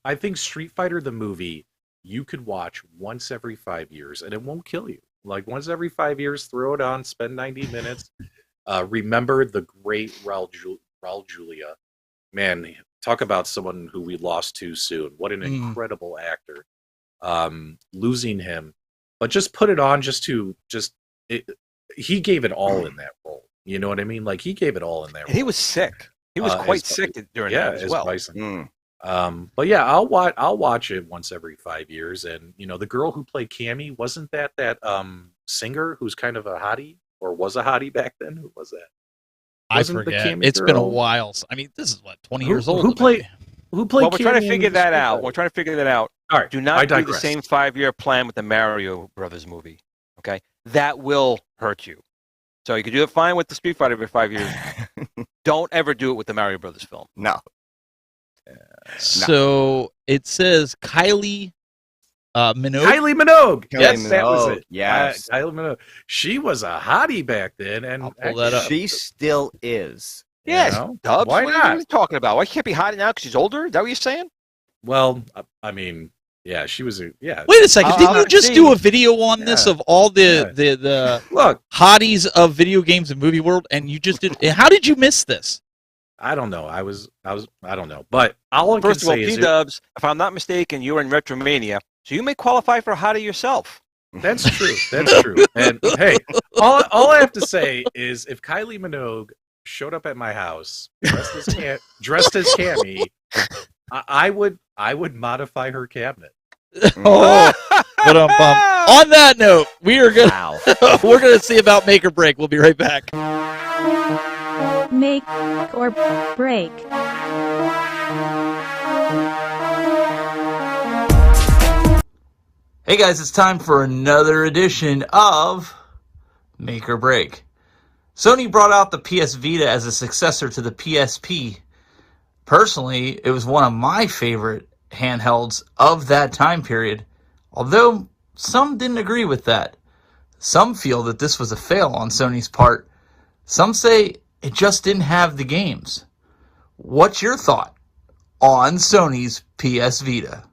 I think Street Fighter the movie you could watch once every 5 years and it won't kill you. Like once every 5 years, throw it on, spend 90 minutes. Remember the great Raul Julia. Man, talk about someone who we lost too soon. What an incredible actor. Losing him, but just put it on he gave it all in that role. You know what I mean? Like he gave it all in that role. He was sick. He was quite sick during that as well. Bison. But yeah, I'll watch it once every 5 years. And you know, the girl who played Cammy, wasn't that singer who's kind of a hottie or was a hottie back then? Who was that? I forget. It's been a while. I mean, this is what 20 years old. Who played? Well, we're trying to figure that out. All right. Do not do the same 5-year plan with the Mario Brothers movie. Okay, that will hurt you. So you can do it fine with the Street Fighter every 5 years. Don't ever do it with the Mario Brothers film. No. So it says Kylie Minogue. Kylie Minogue. Yes, that was it. Yes. Kylie Minogue. She was a hottie back then, and I'll pull that up. She still is. Yes, Dubs. Why what not? are you talking about? Why she can't be hot now because she's older? Is that what you're saying? Well, I mean, yeah, she was a Wait a second! Didn't you just do a video on this of all the look hotties of video games and movie world, and you just did? How did you miss this? I don't know. I don't know. But all I can First of all, say is P-Dubs, if I'm not mistaken, you're in Retromania, so you may qualify for a hottie yourself. That's true. That's true. And hey, all I have to say is if Kylie Minogue showed up at my house dressed as Cammy, I would modify her cabinet. But on that note, we are gonna we're gonna see about make or break. We'll be right back. Make or break. Hey guys, it's time for another edition of Make or Break. Sony brought out the PS Vita as a successor to the PSP. Personally, it was one of my favorite handhelds of that time period, although some didn't agree with that. Some feel that this was a fail on Sony's part. Some say it just didn't have the games. What's your thought on Sony's PS Vita?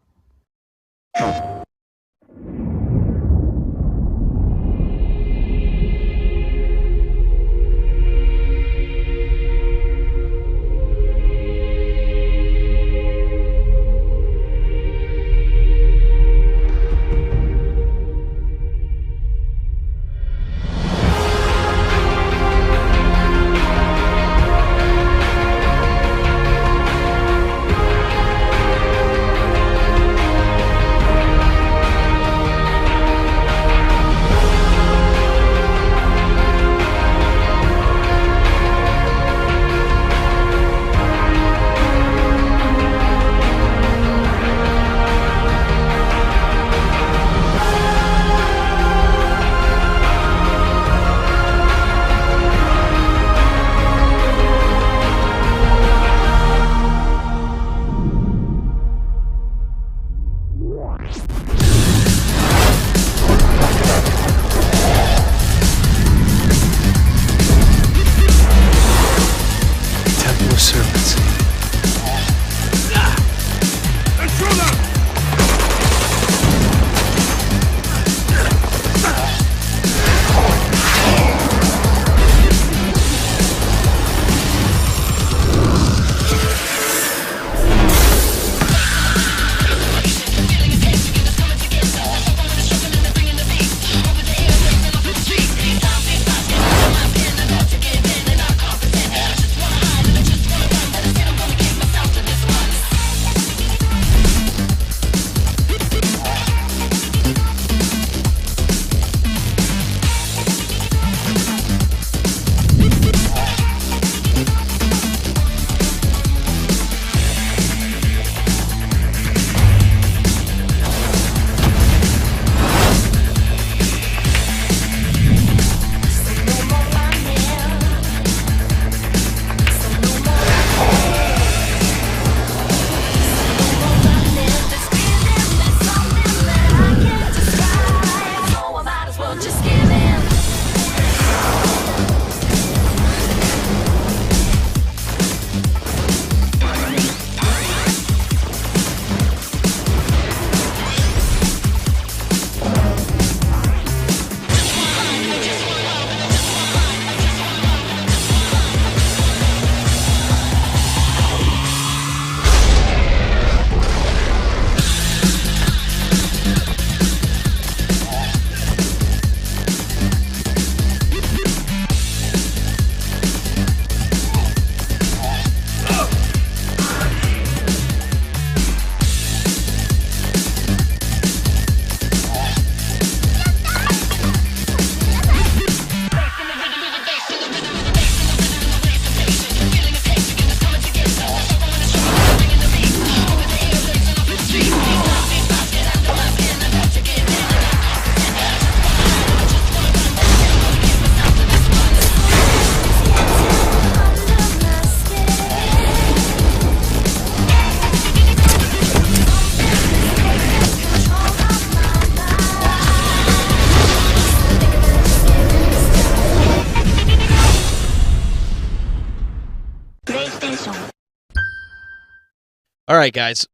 All right, guys.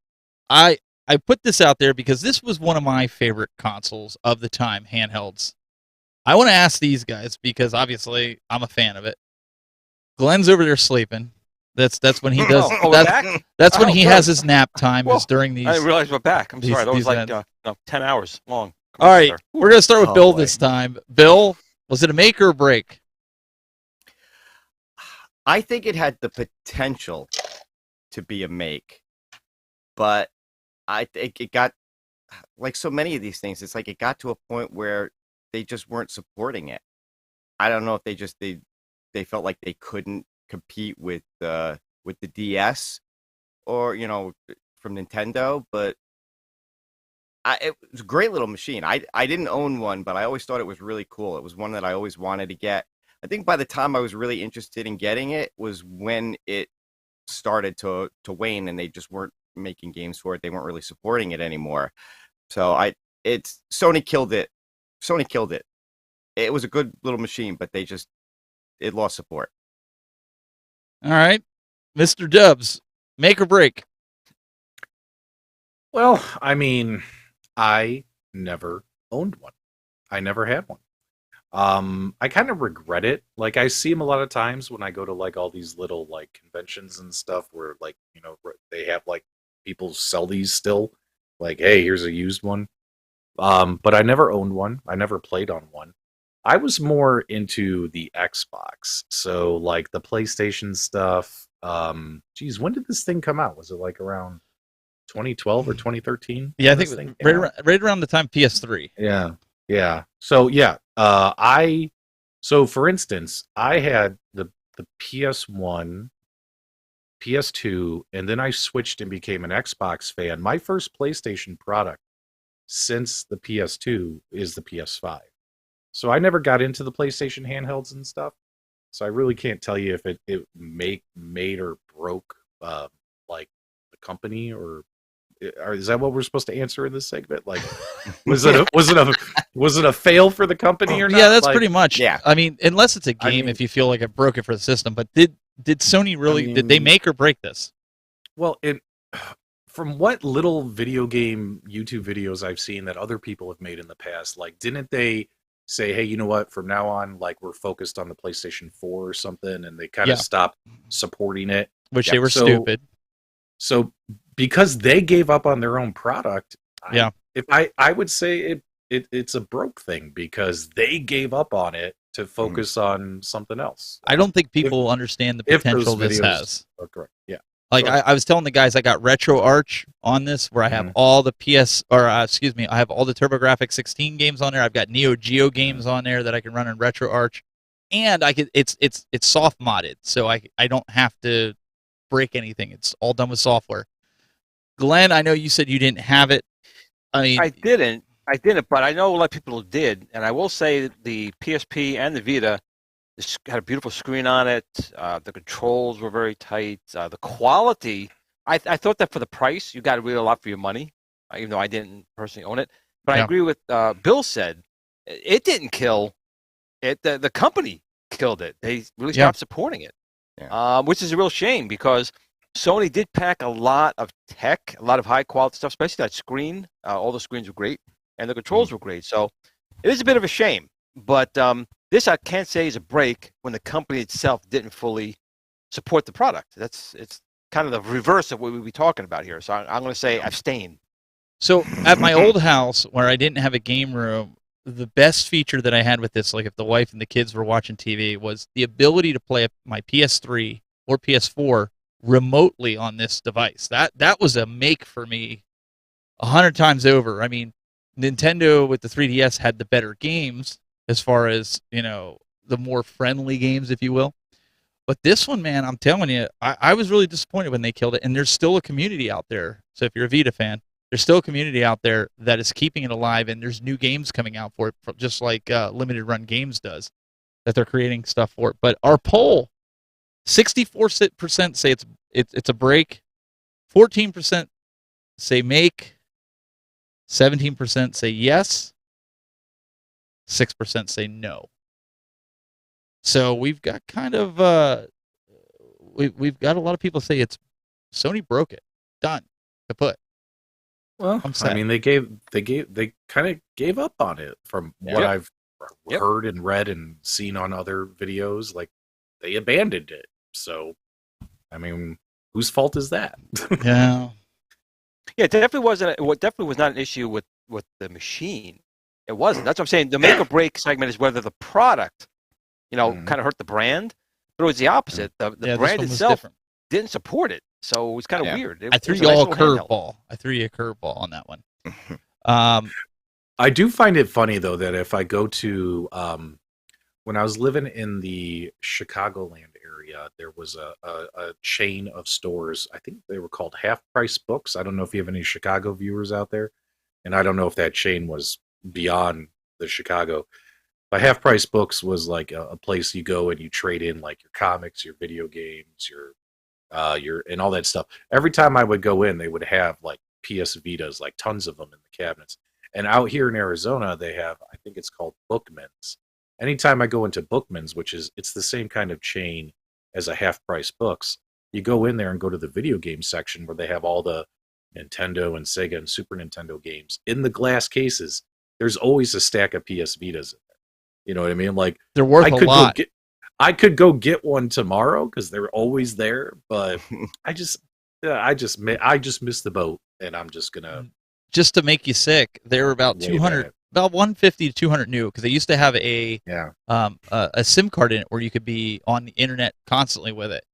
I put this out there because this was one of my favorite consoles of the time, handhelds. I want to ask these guys because obviously I'm a fan of it. Glen's over there sleeping. That's when he does. That's when he has his nap time. Is during these. I didn't realize we're back. I'm sorry. That was like 10 hours long. All right, we're gonna start with Bill this time. Bill, was it a make or a break? I think it had the potential to be a make, but I think it got, like so many of these things, it's like it got to a point where they just weren't supporting it. I don't know if they felt like they couldn't compete with the DS or from Nintendo, but it was a great little machine. I didn't own one, but I always thought it was really cool. It was one that I always wanted to get. I think by the time I was really interested in getting it was when it started to wane, and they just weren't making games for it. They weren't really supporting it anymore. So Sony killed it. Sony killed it. It was a good little machine, but it lost support. All right, Mr. Dubs, make or break. Well, I mean, I never owned one. I never had one. I kind of regret it. Like, I see them a lot of times when I go to like all these little like conventions and stuff where like, you know, they have like people sell these still. Like, hey, here's a used one. But I never owned one. I never played on one. I was more into the Xbox. So like the PlayStation stuff. Geez, when did this thing come out? Was it like around 2012 or 2013? Yeah, I think right around the time PS3. Yeah. So yeah, so for instance, I had the PS1, PS2, and then I switched and became an Xbox fan. My first PlayStation product since the PS2 is the PS5. So I never got into the PlayStation handhelds and stuff. So I really can't tell you if it made or broke like the company, or is that what we're supposed to answer in this segment? Like, was it a fail for the company or not? Yeah, that's like, pretty much. Yeah. I mean, unless it's a game, if you feel like it broke it for the system. But did Sony really? Did they make or break this? Well, from what little video game YouTube videos I've seen that other people have made in the past, like, didn't they say, hey, you know what, from now on, like, we're focused on the PlayStation 4 or something, and they kind of stopped supporting it. Which they were stupid. So because they gave up on their own product, I would say it's a broke thing because they gave up on it to focus on something else. I don't think people understand the potential this has. Are correct. Yeah. Like, I was telling the guys, I got RetroArch on this, where I have all the I have all the TurboGrafx 16 games on there. I've got Neo Geo games on there that I can run in RetroArch, and it's soft modded, so I don't have to break anything. It's all done with software. Glenn, I know you said you didn't have it. I mean, I didn't, but I know a lot of people who did, and I will say that the PSP and the Vita had a beautiful screen on it. The controls were very tight. The quality, I thought that for the price, you got really a lot for your money, even though I didn't personally own it. But I agree with Bill said. It didn't kill it. The company killed it. They really stopped supporting it, which is a real shame because Sony did pack a lot of tech, a lot of high-quality stuff, especially that screen. All the screens were great, and the controls were great. So it is a bit of a shame. But this I can't say is a break when the company itself didn't fully support the product. It's kind of the reverse of what we'd be talking about here. So I'm going to say abstain. So at my old house where I didn't have a game room, the best feature that I had with this, like if the wife and the kids were watching TV, was the ability to play my PS3 or PS4 remotely on this device. That was a make for me 100 times over. I mean, Nintendo with the 3DS had the better games as far as, you know, the more friendly games, if you will. But this one, man, I'm telling you, I was really disappointed when they killed it. And there's still a community out there. So if you're a Vita fan, there's still a community out there that is keeping it alive, and there's new games coming out for it, just like Limited Run Games does, that they're creating stuff for it. But our poll, 64% say it's a break, 14% say make, 17% say yes, 6% say no. So we've got kind of we've got a lot of people say it's Sony broke it, done, kaput. Well, I mean, they kind of gave up on it from what I've heard and read and seen on other videos. Like, they abandoned it. So, I mean, whose fault is that? Yeah, it definitely wasn't. What definitely was not an issue with the machine. It wasn't. That's what I'm saying. The make or break segment is whether the product, kind of hurt the brand, but it was the opposite. The brand itself didn't support it. So it was kind of weird. I threw you all a curveball. I threw you a curveball on that one. I do find it funny, though, that if I go to, when I was living in the Chicagoland area, there was a chain of stores. I think they were called Half Price Books. I don't know if you have any Chicago viewers out there. and I don't know if that chain was beyond the Chicago. But Half Price Books was like a place you go and you trade in like your comics, your video games, your and all that stuff. Every time I would go in, they would have like PS Vitas, like tons of them in the cabinets. And out here in Arizona, they have, I think it's called Bookman's. Anytime I go into Bookman's, it's the same kind of chain as a Half Price Books, you go in there and go to the video game section where they have all the Nintendo and Sega and Super Nintendo games in the glass cases. There's always a stack of PS Vitas in there. You know what I mean? Like, They're worth a lot. I could go get one tomorrow because they're always there, but I just missed the boat, and I'm just gonna. Just to make you sick, they're about 200, about 150 to 200 new, because they used to have a SIM card in it where you could be on the internet constantly with it.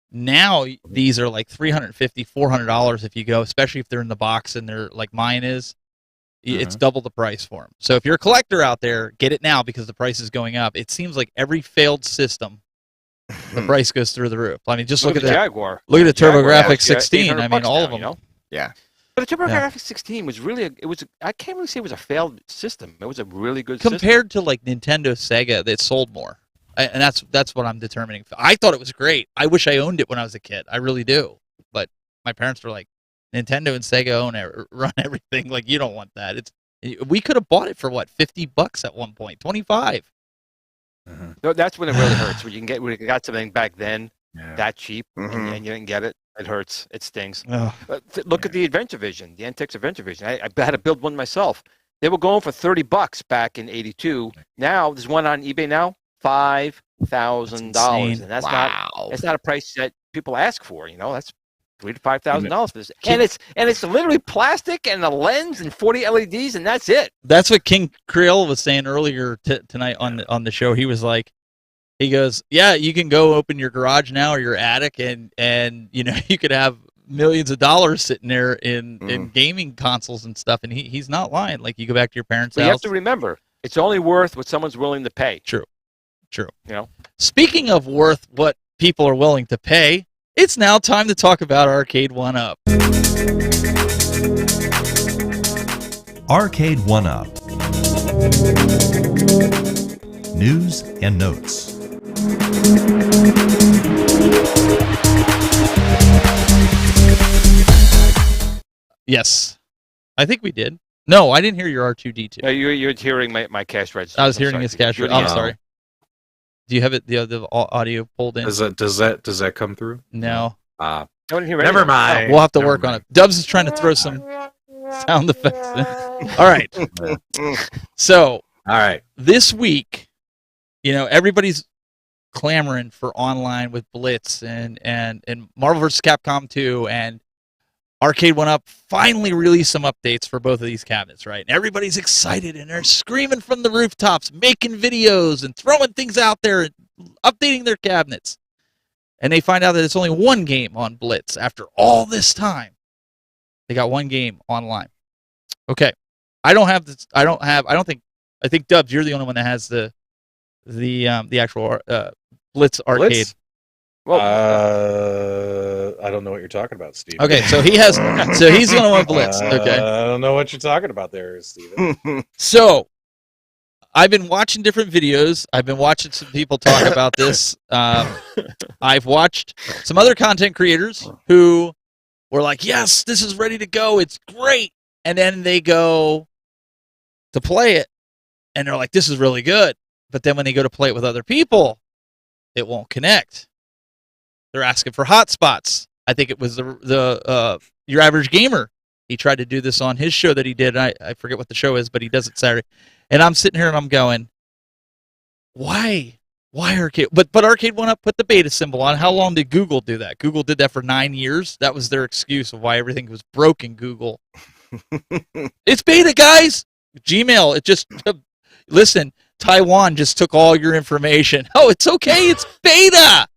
Now these are like $350, $400 if you go, especially if they're in the box and they're like mine is. It's double the price for them. So if you're a collector out there, get it now because the price is going up. It seems like every failed system, the price goes through the roof. I mean, just look at the Jaguar. Look at the Jaguar, TurboGrafx 16. I mean, all of them. You know? Yeah. But the TurboGrafx 16 was really I can't really say it was a failed system. It was a really good system. Compared to like Nintendo, Sega, that sold more. And that's what I'm determining. I thought it was great. I wish I owned it when I was a kid. I really do. But my parents were like, Nintendo and Sega run everything. Like, you don't want that. We could have bought it for what, $50 at one point, 25. No, that's when it really hurts. When you got something back then that cheap and you didn't get it. It hurts. It stings. Look at the Adventure Vision, the Antics Adventure Vision. I had to build one myself. They were going for $30 back in '82. Now there's one on eBay now, $5,000, and that's not a price that people ask for. You know, that's $3,000 to $5,000 for this, and it's literally plastic and a lens and 40 LEDs, and that's it. That's what King Creel was saying earlier tonight on the show. He was like, he goes, yeah, you can go open your garage now or your attic, and you know, you could have millions of dollars sitting there in gaming consoles and stuff, and he's not lying. Like, you go back to your parents' house. You have to remember, it's only worth what someone's willing to pay. True. You know. Speaking of worth what people are willing to pay, it's now time to talk about Arcade 1-Up. Arcade 1-Up. News and notes. Yes. I think we did. No, I didn't hear your R2-D2. No, you're hearing my cash register. I was hearing his cash register. I'm sorry. Do you have it the audio pulled in? Does that come through? No. I didn't hear Never mind. We'll have to work on it. Dubs is trying to throw some sound effects in. All right. So, all right. This week, you know, everybody's clamoring for online with Blitz and Marvel vs. Capcom 2, and Arcade 1-Up finally released some updates for both of these cabinets, right? And everybody's excited, and they're screaming from the rooftops, making videos and throwing things out there and updating their cabinets. And they find out that it's only one game on Blitz after all this time. They got one game online. Okay. I think Dubs, you're the only one that has the actual Blitz arcade. Blitz? Well, I don't know what you're talking about, Steve. Okay, so he's the only one Blitz. Okay. I don't know what you're talking about there, Steven. So, I've been watching different videos. I've been watching some people talk about this. I've watched some other content creators who were like, yes, this is ready to go. It's great. And then they go to play it, and they're like, this is really good. But then when they go to play it with other people, it won't connect. They're asking for hotspots. I think it was the Your Average Gamer. He tried to do this on his show that he did. I forget what the show is, but he does it Saturday. And I'm sitting here and I'm going, why Arcade? But Arcade 1-Up put the beta symbol on. How long did Google do that? Google did that for 9 years. That was their excuse of why everything was broken, Google. It's beta, guys. Gmail, it just, listen, Taiwan just took all your information. Oh, it's okay. It's beta.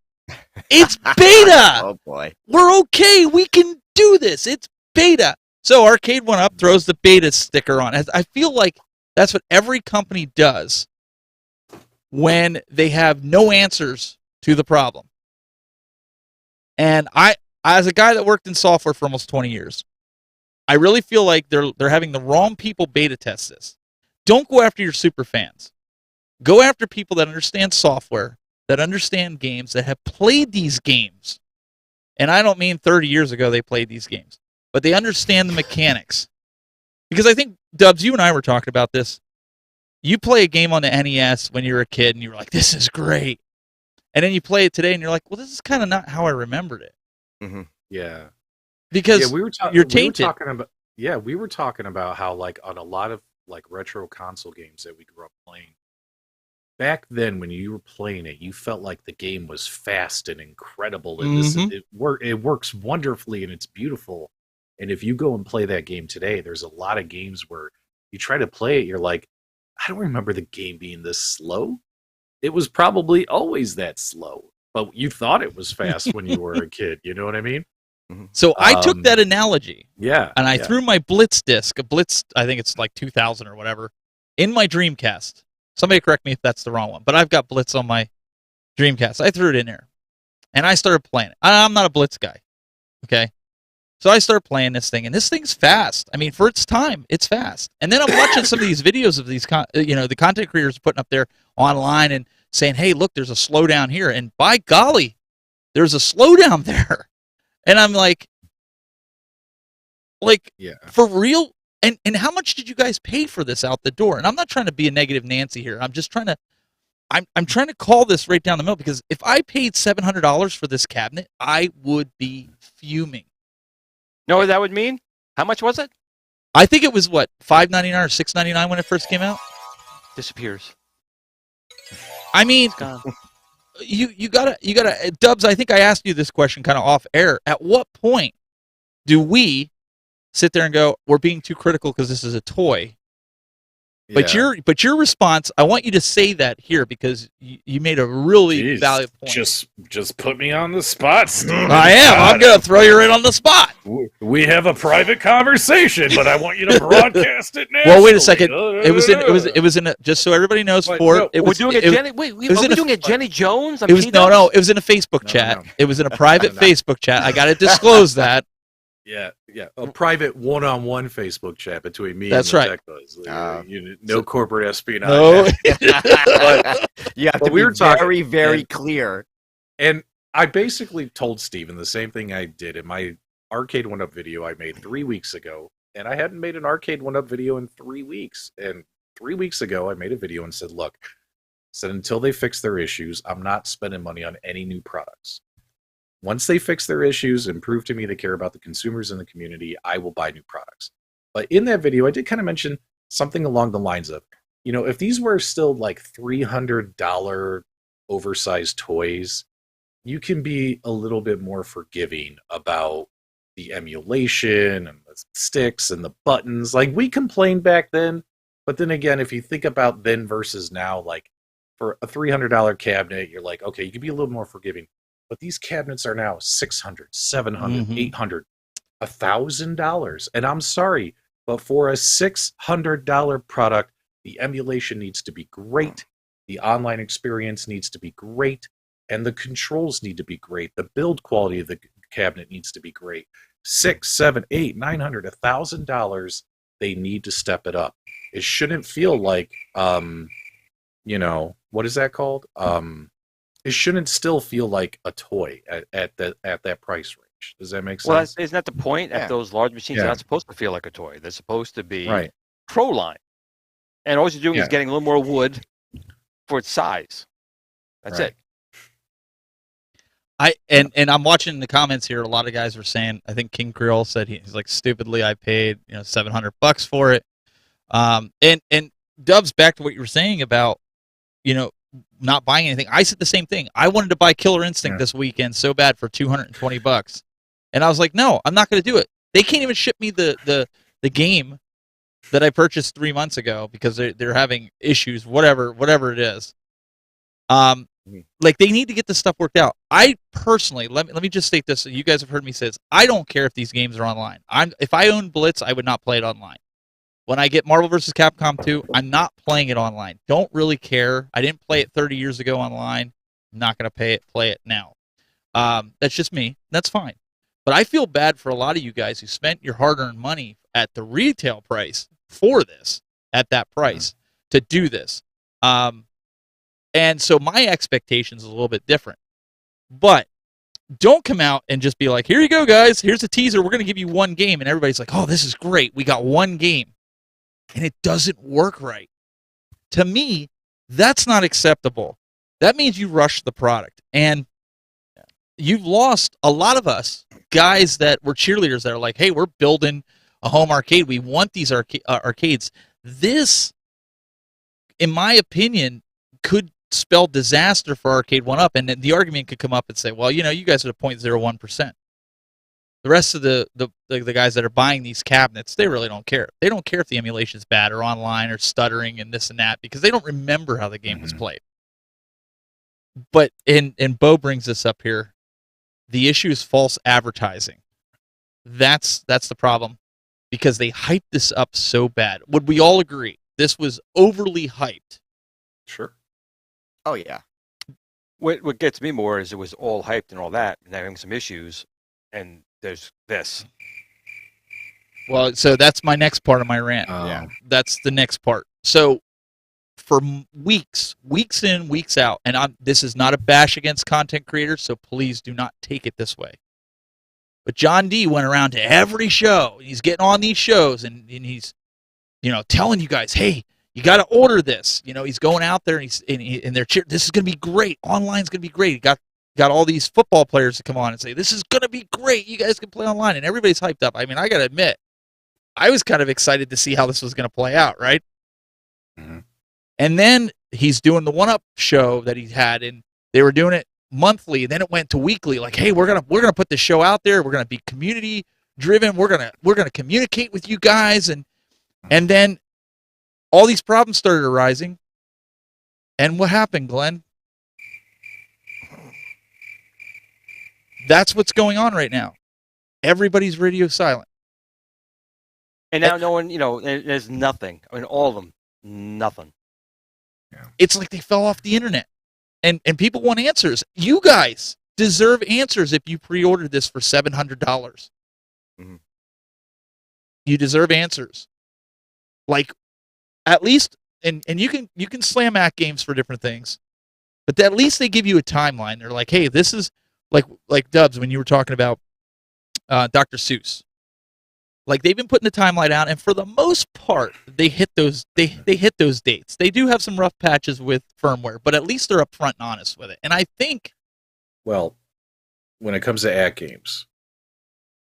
It's beta. Oh, boy. We're okay. We can do this. It's beta. So Arcade 1-Up throws the beta sticker on. I feel like that's what every company does when they have no answers to the problem. And I, as a guy that worked in software for almost 20 years, I really feel like they're having the wrong people beta test this. Don't go after your super fans. Go after people that understand software, that understand games, that have played these games. And I don't mean 30 years ago they played these games, but they understand the mechanics. Because I think, Dubs, you and I were talking about this. You play a game on the NES when you were a kid, and you were like, this is great. And then you play it today, and you're like, well, this is kind of not how I remembered it. Mm-hmm. Yeah. Because you're tainted. We were talking about how, like, on a lot of like retro console games that we grew up playing, back then when you were playing it, you felt like the game was fast and incredible, and it works wonderfully and it's beautiful. And if you go and play that game today, there's a lot of games where you try to play it, you're like, I don't remember the game being this slow. It was probably always that slow, but you thought it was fast when you were a kid. You know what I mean? So I took that analogy, and I threw my Blitz disc, a Blitz, I think it's like 2000 or whatever, in my Dreamcast. Somebody correct me if that's the wrong one, but I've got Blitz on my Dreamcast. I threw it in there, and I started playing it. I'm not a Blitz guy, okay? So I started playing this thing, and this thing's fast. I mean, for its time, it's fast. And then I'm watching some of these videos of these, the content creators putting up there online and saying, hey, look, there's a slowdown here. And by golly, there's a slowdown there. And I'm like, for real? And how much did you guys pay for this out the door? And I'm not trying to be a negative Nancy here. I'm just trying to, I'm trying to call this right down the middle, because if I paid $700 for this cabinet, I would be fuming. Know what that would mean? How much was it? I think it was what, $5.99 or $6.99 when it first came out. Disappears. I mean, you gotta Dubs. I think I asked you this question kind of off air. At what point do we sit there and go, we're being too critical because this is a toy? But your response, I want you to say that here, because you made a really valuable point. Just put me on the spot, Steve. I am. I'm gonna throw you right on the spot. We have a private conversation, but I want you to broadcast it now. Well, wait a second. It was in a, just so everybody knows. We're doing a Jenny Jones. It was no. It was in a Facebook chat. No. It was in a private Facebook chat. I got to disclose that. Yeah, a private one-on-one Facebook chat between me That's and the right. Tech Buzz. No corporate espionage. No. But you have to be very, very clear. And I basically told Steven the same thing I did in my arcade one-up video I made 3 weeks ago, and I hadn't made an arcade one-up video in 3 weeks. And 3 weeks ago, I made a video and said, look, until they fix their issues, I'm not spending money on any new products. Once they fix their issues and prove to me they care about the consumers and the community, I will buy new products. But in that video, I did kind of mention something along the lines of, if these were still like $300 oversized toys, you can be a little bit more forgiving about the emulation and the sticks and the buttons. Like, we complained back then, but then again, if you think about then versus now, like for a $300 cabinet, you're like, okay, you can be a little more forgiving. But these cabinets are now $600, $700, $800, $1,000. And I'm sorry, but for a $600 product, the emulation needs to be great. The online experience needs to be great. And the controls need to be great. The build quality of the cabinet needs to be great. $600, $700, $800, $900, $1,000, they need to step it up. It shouldn't feel like, what is that called? It shouldn't still feel like a toy at that price range. Does that make sense? Well, isn't that the point? At those large machines, they're not supposed to feel like a toy. They're supposed to be pro line. And all you're doing is getting a little more wood for its size. That's it. And I'm watching the comments here. A lot of guys were saying, I think King Creole said he's like, stupidly, I paid $700 for it. And Dubs, back to what you were saying about not buying anything. I said the same thing. I wanted to buy Killer Instinct this weekend so bad for $220, and I was like, no, I'm not going to do it. They can't even ship me the game that I purchased 3 months ago because they're having issues, whatever it is. Like, they need to get this stuff worked out. I personally, let me just state this. So you guys have heard me say this. I don't care if these games are online. If I own Blitz, I would not play it online. When I get Marvel vs. Capcom 2, I'm not playing it online. Don't really care. I didn't play it 30 years ago online. I'm not going to play it now. That's just me. That's fine. But I feel bad for a lot of you guys who spent your hard-earned money at the retail price for this, at that price, to do this. And so my expectations is a little bit different. But don't come out and just be like, here you go, guys. Here's a teaser. We're going to give you one game. And everybody's like, oh, this is great. We got one game. And it doesn't work right. To me, that's not acceptable. That means you rushed the product. And you've lost a lot of us, guys that were cheerleaders that are like, hey, we're building a home arcade. We want these arcades. This, in my opinion, could spell disaster for Arcade 1-Up, and then the argument could come up and say, well, you guys are at 0.01%. The rest of the guys that are buying these cabinets, they really don't care. They don't care if the emulation is bad or online or stuttering and this and that because they don't remember how the game was played. But and Bo brings this up here. The issue is false advertising. That's the problem because they hyped this up so bad. Would we all agree this was overly hyped? Sure. Oh yeah. What gets me more is it was all hyped and all that, and having some issues, and there's this. Well, so that's my next part of my rant. Yeah. That's the next part. So for weeks in, weeks out, and this is not a bash against content creators, so please do not take it this way. But John D went around to every show. He's getting on these shows, and he's, telling you guys, hey, you got to order this. He's going out there, and they're cheering. This is going to be great. Online's going to be great. He got all these football players to come on and say, this is going to be great. You guys can play online, and everybody's hyped up. I mean, I got to admit, I was kind of excited to see how this was going to play out, right? Mm-hmm. And then he's doing the 1-Up show that he had, and they were doing it monthly. And then it went to weekly. Like, hey, we're gonna put this show out there. We're gonna be community driven. We're gonna communicate with you guys, and then all these problems started arising. And what happened, Glenn? That's what's going on right now. Everybody's radio silent. And now no one, there's nothing. I mean, all of them, nothing. It's like they fell off the internet. And people want answers. You guys deserve answers if you pre-ordered this for $700. Mm-hmm. You deserve answers. Like, at least, and you can slam AtGames for different things, but at least they give you a timeline. They're like, hey, this is like Dubs when you were talking about Dr. Seuss. Like, they've been putting the timeline out, and for the most part, they hit those hit those dates. They do have some rough patches with firmware, but at least they're upfront and honest with it. And I think, well, when it comes to AtGames,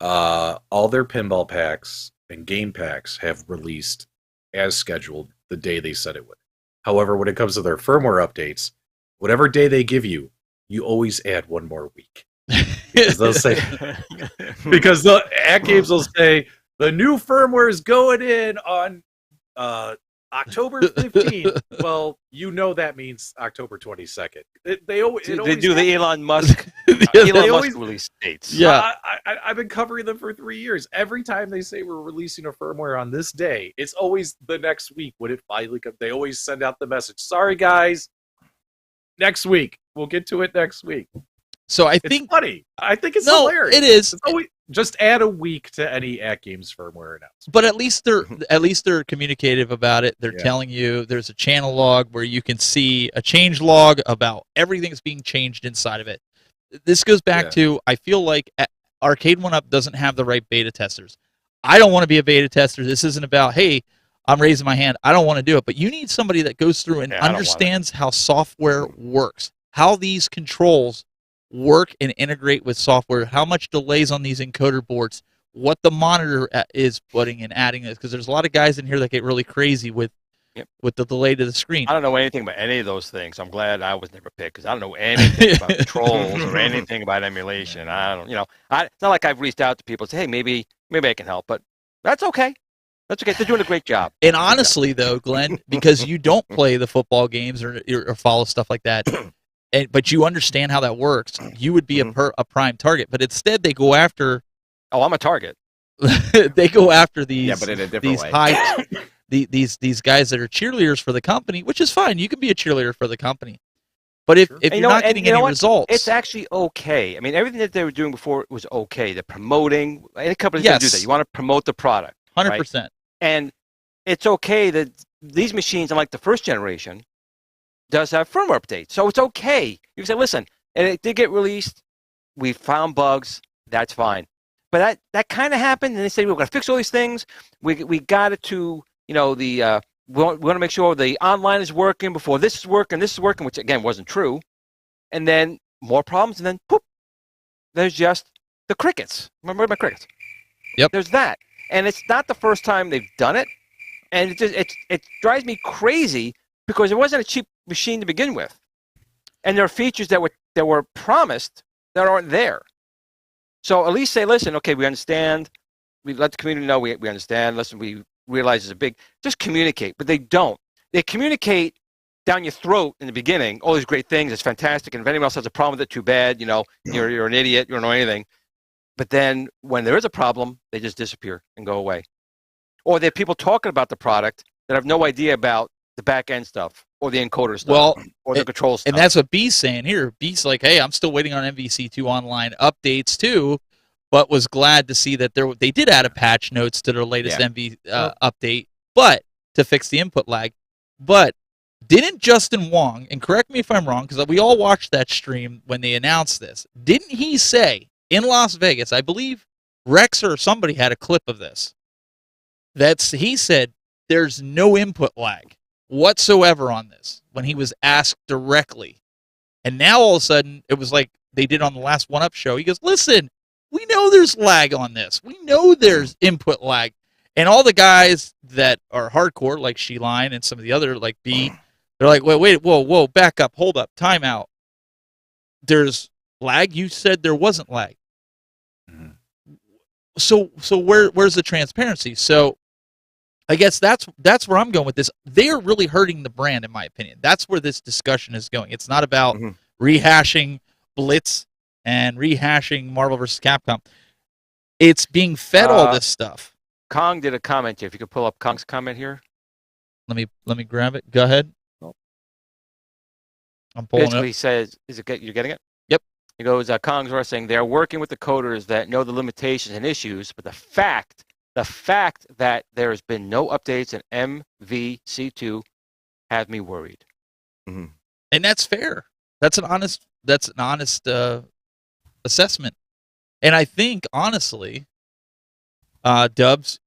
all their pinball packs and game packs have released as scheduled the day they said it would. However, when it comes to their firmware updates, whatever day they give you, you always add one more week. Because they'll say, because the AtGames will say, the new firmware is going in on October 15th. Well, that means October 22nd. They do the Elon Musk. Elon Musk release dates. Yeah, I've been covering them for 3 years. Every time they say we're releasing a firmware on this day, it's always the next week when it finally comes. They always send out the message. Sorry, guys. Next week. We'll get to it next week. So I It's think funny. I think it's hilarious. It is. It's always, just add a week to any AtGames firmware announcement. But at least they're communicative about it. They're telling you there's a channel log where you can see a change log about everything that's being changed inside of it. This goes back to, I feel like Arcade 1-Up doesn't have the right beta testers. I don't want to be a beta tester. This isn't about, hey, I'm raising my hand. I don't want to do it. But you need somebody that goes through and understands how software works, how these controls work and integrate with software, how much delays on these encoder boards, what the monitor is putting and adding this, because there's a lot of guys in here that get really crazy with the delay to the screen. I don't know anything about any of those things. I'm glad I was never picked because I don't know anything about controls or anything about emulation. I don't, it's not like I've reached out to people and say, hey, maybe I can help, but that's okay. That's okay. They're doing a great job. And honestly, though, Glenn, because you don't play the football games or follow stuff like that, but you understand how that works, you would be a prime target. But instead, they go after. Oh, I'm a target. They go after these. But in a different way. High, these guys that are cheerleaders for the company, which is fine. You can be a cheerleader for the company, But if Sure. if And you're not getting any results, it's actually okay. I mean, everything that they were doing before was okay. They're promoting. Any company's going to do that. Yes. You want to promote the product, right? 100%. And it's okay that these machines, unlike the first generation, does have firmware updates. So it's okay. You can say, listen, and it did get released. We found bugs. That's fine. But that kind of happened, and they say we're going to fix all these things. We got it to the we want to make sure the online is working before this is working, which again wasn't true. And then more problems, and then poof, there's just the crickets. Remember my crickets? Yep. There's that, and it's not the first time they've done it, and it drives me crazy because it wasn't a cheap machine to begin with, and there are features that were promised that aren't there. So at least say, listen, okay, we understand. We let the community know we understand. Listen, we realize it's a big. Just communicate, but they don't. They communicate down your throat in the beginning. All these great things. It's fantastic. And if anyone else has a problem with it, too bad. You're an idiot. You don't know anything. But then when there is a problem, they just disappear and go away. Or there are people talking about the product that have no idea about the back end stuff or the encoder stuff or the control stuff. And that's what B's saying here. B's like, hey, I'm still waiting on MVC2 online updates too, but was glad to see that they did add a patch notes to their latest MV update, but to fix the input lag. But didn't Justin Wong, and correct me if I'm wrong, because we all watched that stream when they announced this, didn't he say in Las Vegas, I believe Rex or somebody had a clip of this, he said there's no input lag whatsoever on this when he was asked directly. And now all of a sudden, it was like they did on the last One Up show. He goes, listen, we know there's lag on this. We know there's input lag. And all the guys that are hardcore, like Shelion and some of the other, like B, they're like, wait, whoa, back up, hold up, time out. There's lag? You said there wasn't lag. Mm-hmm. So where's the transparency? So I guess that's where I'm going with this. They're really hurting the brand, in my opinion. That's where this discussion is going. It's not about rehashing Blitz and rehashing Marvel vs. Capcom. It's being fed all this stuff. Kong did a comment here. If you could pull up Kong's comment here. Let me grab it. Go ahead. I'm pulling Basically, it. he says, you're getting it? Yep. He goes, Kong's saying they're working with the coders that know the limitations and issues, but the fact that there has been no updates in MVC2 have me worried. Mm-hmm. And that's fair. That's an honest assessment. And I think, honestly, Dubs,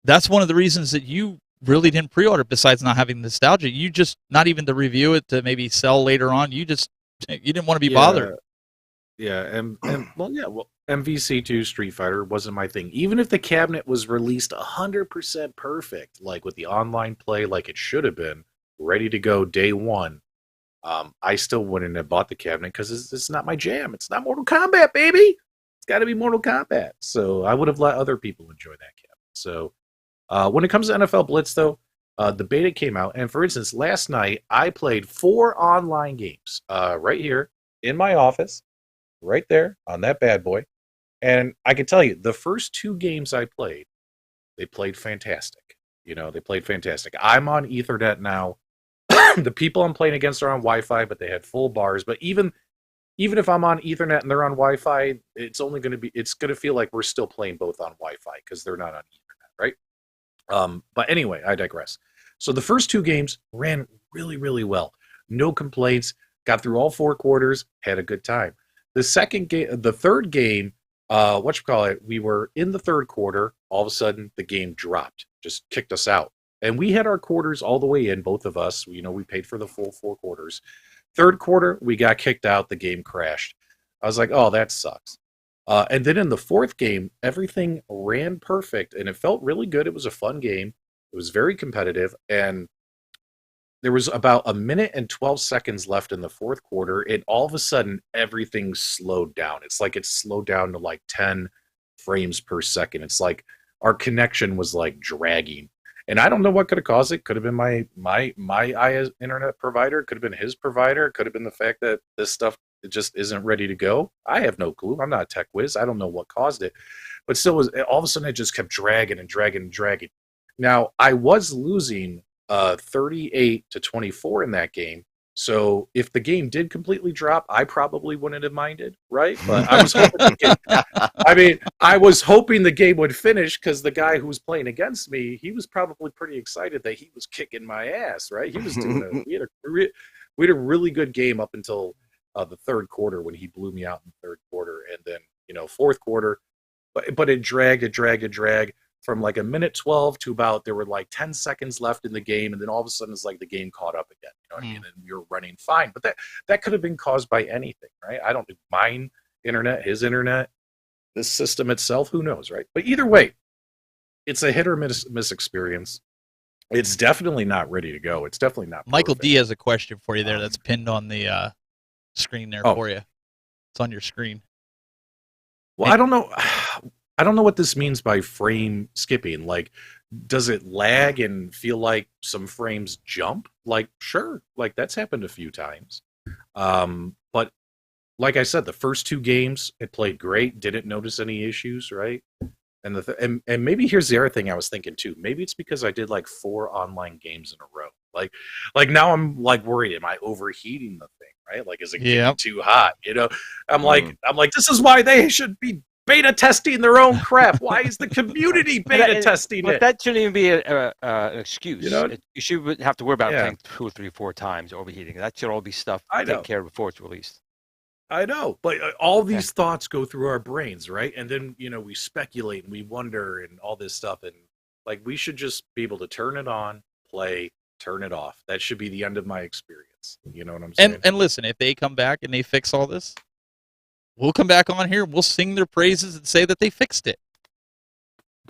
that's one of the reasons that you really didn't pre-order, besides not having nostalgia. You just, not even to review it, to maybe sell later on, you didn't want to be bothered. Yeah, MVC2 Street Fighter wasn't my thing. Even if the cabinet was released 100% perfect, like with the online play like it should have been, ready to go day one, I still wouldn't have bought the cabinet because it's not my jam. It's not Mortal Kombat, baby! It's got to be Mortal Kombat. So I would have let other people enjoy that cabinet. So when it comes to NFL Blitz, though, the beta came out. And for instance, last night, I played 4 online games right here in my office, right there on that bad boy. And I can tell you, the first 2 games I played, they played fantastic. They played fantastic. I'm on Ethernet now. The people I'm playing against are on Wi-Fi, but they had full bars. But even if I'm on Ethernet and they're on Wi-Fi, it's going to feel like we're still playing both on Wi-Fi because they're not on Ethernet, right? But anyway, I digress. So the first 2 games ran really, really well. No complaints. Got through all 4 quarters. Had a good time. The third game, we were in the third quarter. All of a sudden, the game dropped, just kicked us out. And we had our quarters all the way in, both of us. We paid for the full 4 quarters. Third quarter, we got kicked out. The game crashed. I was like, oh, that sucks. And then in the fourth game, everything ran perfect, and it felt really good. It was a fun game. It was very competitive, and there was about 1 minute and 12 seconds left in the fourth quarter, and all of a sudden, everything slowed down. It's like it slowed down to like 10 frames per second. It's like our connection was like dragging. And I don't know what could have caused it. Could have been my internet provider. Could have been his provider. Could have been the fact that this stuff just isn't ready to go. I have no clue. I'm not a tech whiz. I don't know what caused it. But still, all of a sudden, it just kept dragging and dragging and dragging. Now, I was losing 38-24 in that game, So if the game did completely drop, I probably wouldn't have minded, right? But I was hoping I was hoping the game would finish because the guy who was playing against me, he was probably pretty excited that he was kicking my ass, right? He was doing we had a really good game up until the third quarter when he blew me out in the third quarter, and then fourth quarter, but it dragged from like a minute 12 to about there were like 10 seconds left in the game, and then all of a sudden it's like the game caught up again. You know what I mean? And we were running fine, but that could have been caused by anything, right? I don't mine internet, his internet, this system itself, who knows, right? But either way, it's a hit or miss experience. It's definitely not ready to go. It's definitely not. Michael perfect. D has a question for you there that's pinned on the screen there for you. It's on your screen. Well, I don't know what this means by frame skipping. Like, does it lag and feel like some frames jump? Like, sure, like that's happened a few times. But like I said, the first two games it played great. Didn't notice any issues, right? And and maybe here's the other thing I was thinking too. Maybe it's because I did like 4 online games in a row. Like now I'm like worried. Am I overheating the thing? Right? Like, is it getting too hot? I'm like this is why they should be beta testing their own crap. Why is the community beta testing but it? that shouldn't even be an excuse. You should have to worry about playing 2 or 3 or 4 times overheating. That should all be stuff taken care of before it's released. I know, but all these thoughts go through our brains, right? And then we speculate and we wonder and all this stuff, and like we should just be able to turn it on, play, turn it off. That should be the end of my experience. You know what I'm saying? And listen, if they come back and they fix all this, we'll come back on here. We'll sing their praises and say that they fixed it.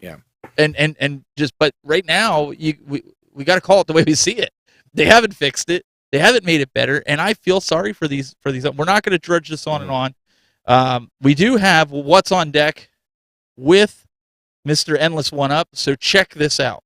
Yeah. And just, but right now we got to call it the way we see it. They haven't fixed it. They haven't made it better, and I feel sorry for these. We're not going to drudge this on and on. We do have what's on deck with Mr. Endless One Up, so check this out.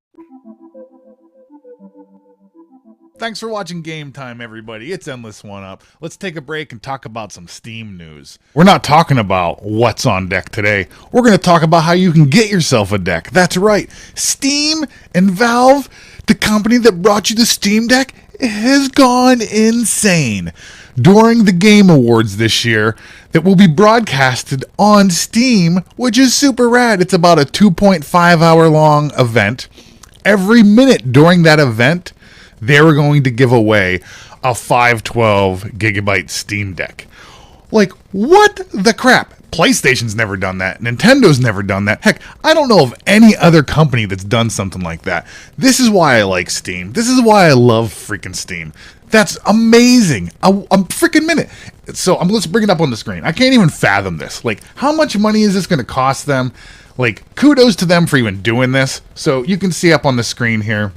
Thanks for watching Game Time, everybody. It's Endless One Up. Let's take a break and talk about some Steam news. We're not talking about what's on deck today. We're going to talk about how you can get yourself a deck. That's right. Steam and Valve, the company that brought you the Steam Deck, has gone insane. During the Game Awards this year, that will be broadcasted on Steam, which is super rad. It's about a 2.5 hour long event. Every minute during that event, they were going to give away a 512 gigabyte Steam Deck. Like, what the crap? PlayStation's never done that. Nintendo's never done that. Heck, I don't know of any other company that's done something like that. This is why I like Steam. This is why I love freaking Steam. That's amazing. A freaking minute. So let's bring it up on the screen. I can't even fathom this. Like, how much money is this going to cost them? Like, kudos to them for even doing this. So you can see up on the screen here,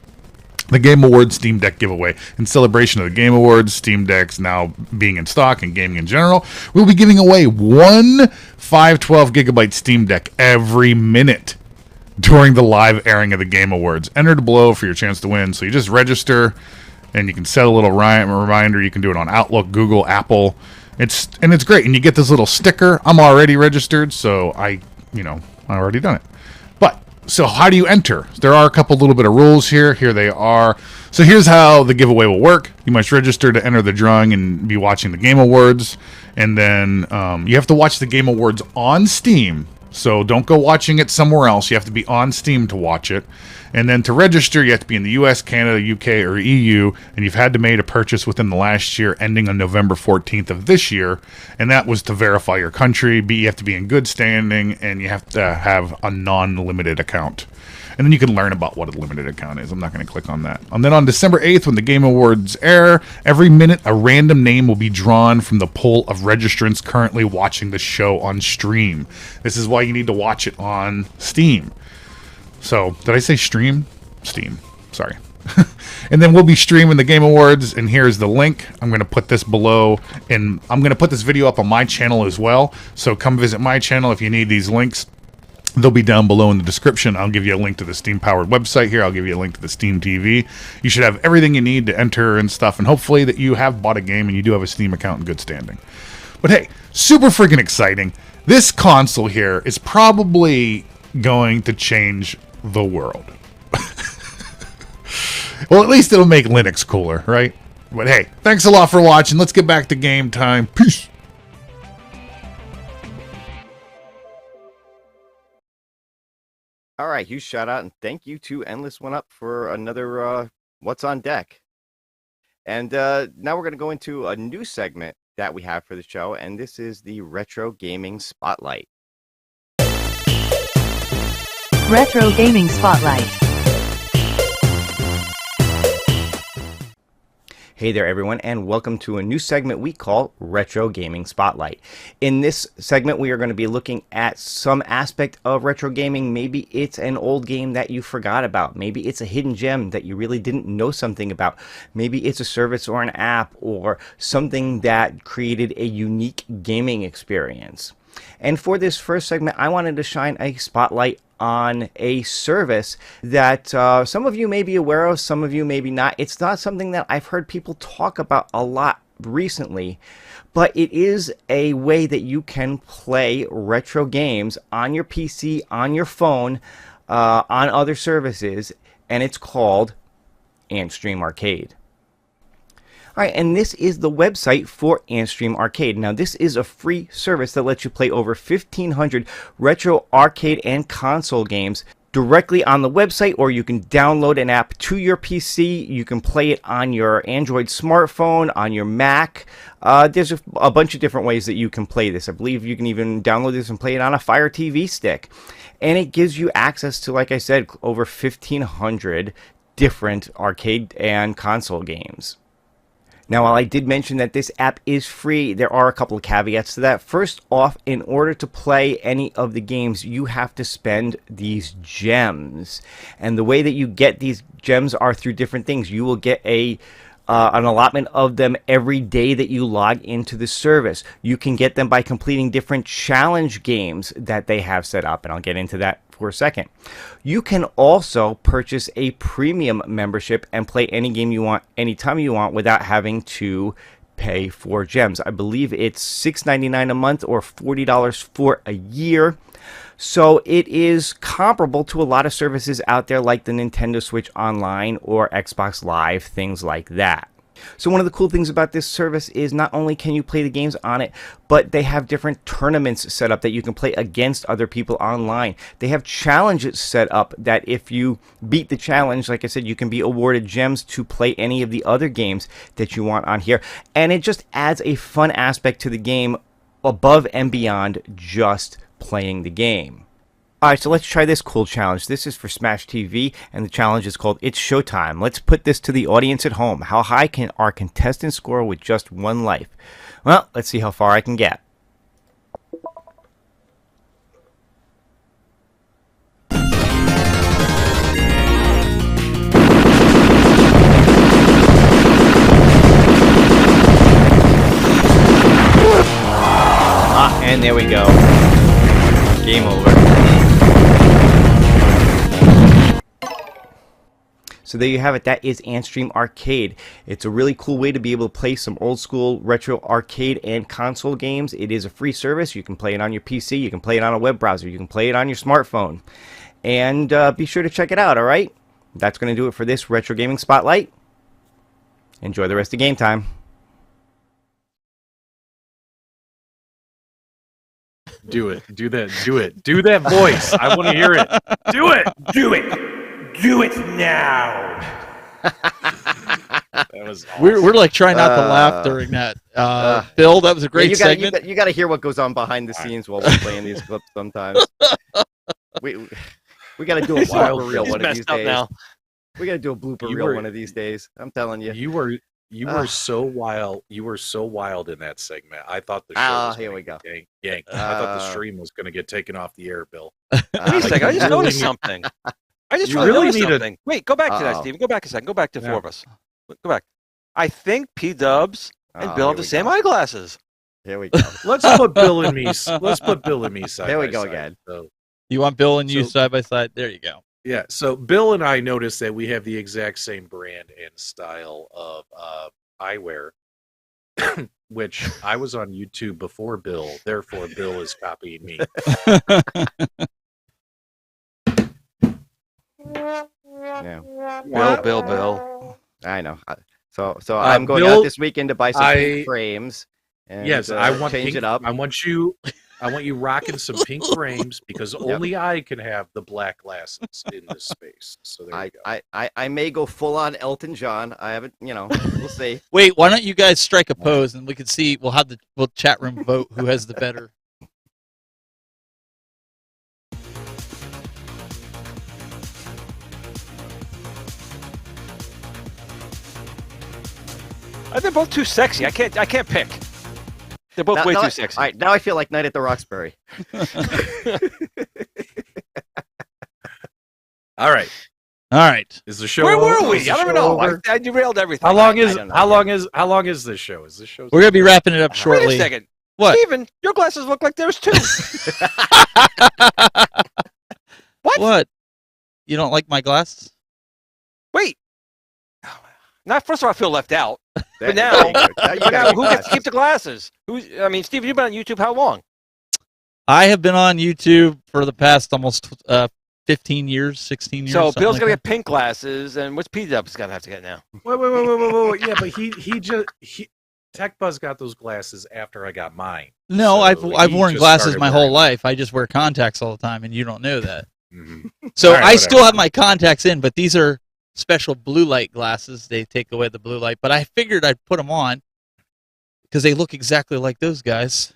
the Game Awards Steam Deck giveaway. In celebration of the Game Awards, Steam Decks now being in stock and gaming in general, we'll be giving away one 512 gigabyte Steam Deck every minute during the live airing of the Game Awards. Enter below for your chance to win. So you just register, and you can set a little reminder. You can do it on Outlook, Google, Apple. It's great, and you get this little sticker. I'm already registered, so I already done it. So how do you enter? There are a couple little bit of rules here. Here they are. So here's how the giveaway will work. You must register to enter the drawing and be watching the Game Awards. And then you have to watch the Game Awards on Steam. So don't go watching it somewhere else. You have to be on Steam to watch it. And then to register, you have to be in the US, Canada, UK, or EU, and you've had to make a purchase within the last year ending on November 14th of this year, and that was to verify your country. You have to be in good standing, and you have to have a non-limited account. And then you can learn about what a limited account is. I'm not going to click on that. And then on December 8th, when the Game Awards air, every minute a random name will be drawn from the pool of registrants currently watching the show on stream. This is why you need to watch it on Steam. So, did I say stream? Steam. Sorry. And then we'll be streaming the Game Awards, and here's the link. I'm going to put this below, and I'm going to put this video up on my channel as well. So come visit my channel if you need these links. They'll be down below in the description. I'll give you a link to the Steam-powered website here. I'll give you a link to the Steam TV. You should have everything you need to enter and stuff, and hopefully that you have bought a game and you do have a Steam account in good standing. But hey, super freaking exciting. This console here is probably going to change the world. Well, at least it'll make Linux cooler, right? But hey, thanks a lot for watching. Let's get back to game time. Peace. All right, huge shout out and thank you to Endless One Up for another What's on Deck. And now we're going to go into a new segment that we have for the show, and this is the Retro Gaming Spotlight. Retro Gaming Spotlight. Hey there, everyone, and welcome to a new segment we call Retro Gaming Spotlight. In this segment, we are going to be looking at some aspect of retro gaming. Maybe it's an old game that you forgot about. Maybe it's a hidden gem that you really didn't know something about. Maybe it's a service or an app or something that created a unique gaming experience. And for this first segment, I wanted to shine a spotlight on a service that some of you may be aware of, some of you maybe not. It's not something that I've heard people talk about a lot recently, but it is a way that you can play retro games on your PC, on your phone, on other services, and it's called Antstream Arcade. All right, and this is the website for Antstream Arcade. Now, this is a free service that lets you play over 1,500 retro arcade and console games directly on the website, or you can download an app to your PC. You can play it on your Android smartphone, on your Mac. There's a bunch of different ways that you can play this. I believe you can even download this and play it on a Fire TV stick. And it gives you access to, like I said, over 1,500 different arcade and console games. Now, while I did mention that this app is free, there are a couple of caveats to that. First off, in order to play any of the games, you have to spend these gems. And the way that you get these gems are through different things. You will get an allotment of them every day that you log into the service. You can get them by completing different challenge games that they have set up, and I'll get into that for a second. You can also purchase a premium membership and play any game you want, anytime you want, without having to pay for gems. I believe it's $6.99 a month or $40 for a year. So it is comparable to a lot of services out there like the Nintendo Switch Online or Xbox Live, things like that. So one of the cool things about this service is not only can you play the games on it, but they have different tournaments set up that you can play against other people online. They have challenges set up that if you beat the challenge, like I said, you can be awarded gems to play any of the other games that you want on here. And it just adds a fun aspect to the game above and beyond just playing the game. Alright, so let's try this cool challenge. This is for Smash TV, and the challenge is called It's Showtime. Let's put this to the audience at home. How high can our contestants score with just one life? Well, let's see how far I can get. And there we go. Game over. So there you have it. That is Antstream Arcade. It's a really cool way to be able to play some old school retro arcade and console games. It is a free service. You can play it on your PC. You can play it on a web browser. You can play it on your smartphone. And be sure to check it out, all right? That's going to do it for this Retro Gaming Spotlight. Enjoy the rest of game time. Do it. Do that. Do it. Do that voice. I want to hear it. Do it. Do it! Do it now! That was awesome. We're like trying not to laugh during that. Bill, that was a great segment. You got to hear what goes on behind the scenes while we're playing these clips sometimes. We got to do a blooper reel one of these days. Now. We got to do a blooper reel one of these days. I'm telling you. You were so wild. You were so wild in that segment. I thought the show was here we go. Yank. I thought the stream was going to get taken off the air, Bill. Wait a second. I just noticed something. I just really noticed something. Wait, go back to that, Steven. Go back a second. Go back to four of us. Go back. I think P-Dubs and Bill have the same eyeglasses. Here we go. Let's put Bill and me. Let's put Bill and me side. There we by go side. again. So, you want Bill and you side by side? There you go. Yeah. So Bill and I noticed that we have the exact same brand and style of eyewear, which I was on YouTube before Bill. Therefore, Bill is copying me. Yeah. Bill. I know. So I'm going Bill, out this weekend to buy some pink frames. And, yes, I want change pink, it up. I want you rocking some pink frames because only I can have the black glasses in this space. So there you go. I may go full on Elton John. I haven't, we'll see. Wait, why don't you guys strike a pose and we can see? We'll have we'll chat room vote who has the better. They're both too sexy. I can't pick. They're both way too sexy. All right, now I feel like Night at the Roxbury. All right. Is the show? Where over? were we? Is the I don't show know. over? I derailed everything. How long is this show? Is this show? We're gonna be wrapping it up shortly. Wait a second. What? Steven, your glasses look like theirs too. What? What? You don't like my glasses? Wait. Now, first of all, I feel left out. But There now, you go. Now you got now your who gets glasses. to keep the glasses? Steve, you've been on YouTube how long? I have been on YouTube for the past almost 15 years, 16 years. So something Bill's like gonna that. get pink glasses, and what's P-Dub's gonna have to get now? Wait. Yeah, but he Tech Buzz got those glasses after I got mine. No, So I've he worn just glasses started my whole wearing life. I just wear contacts all the time, and you don't know that. them. So All right, I still whatever. have my contacts in, but these are special blue light glasses. They take away the blue light, but I figured I'd put them on because they look exactly like those guys.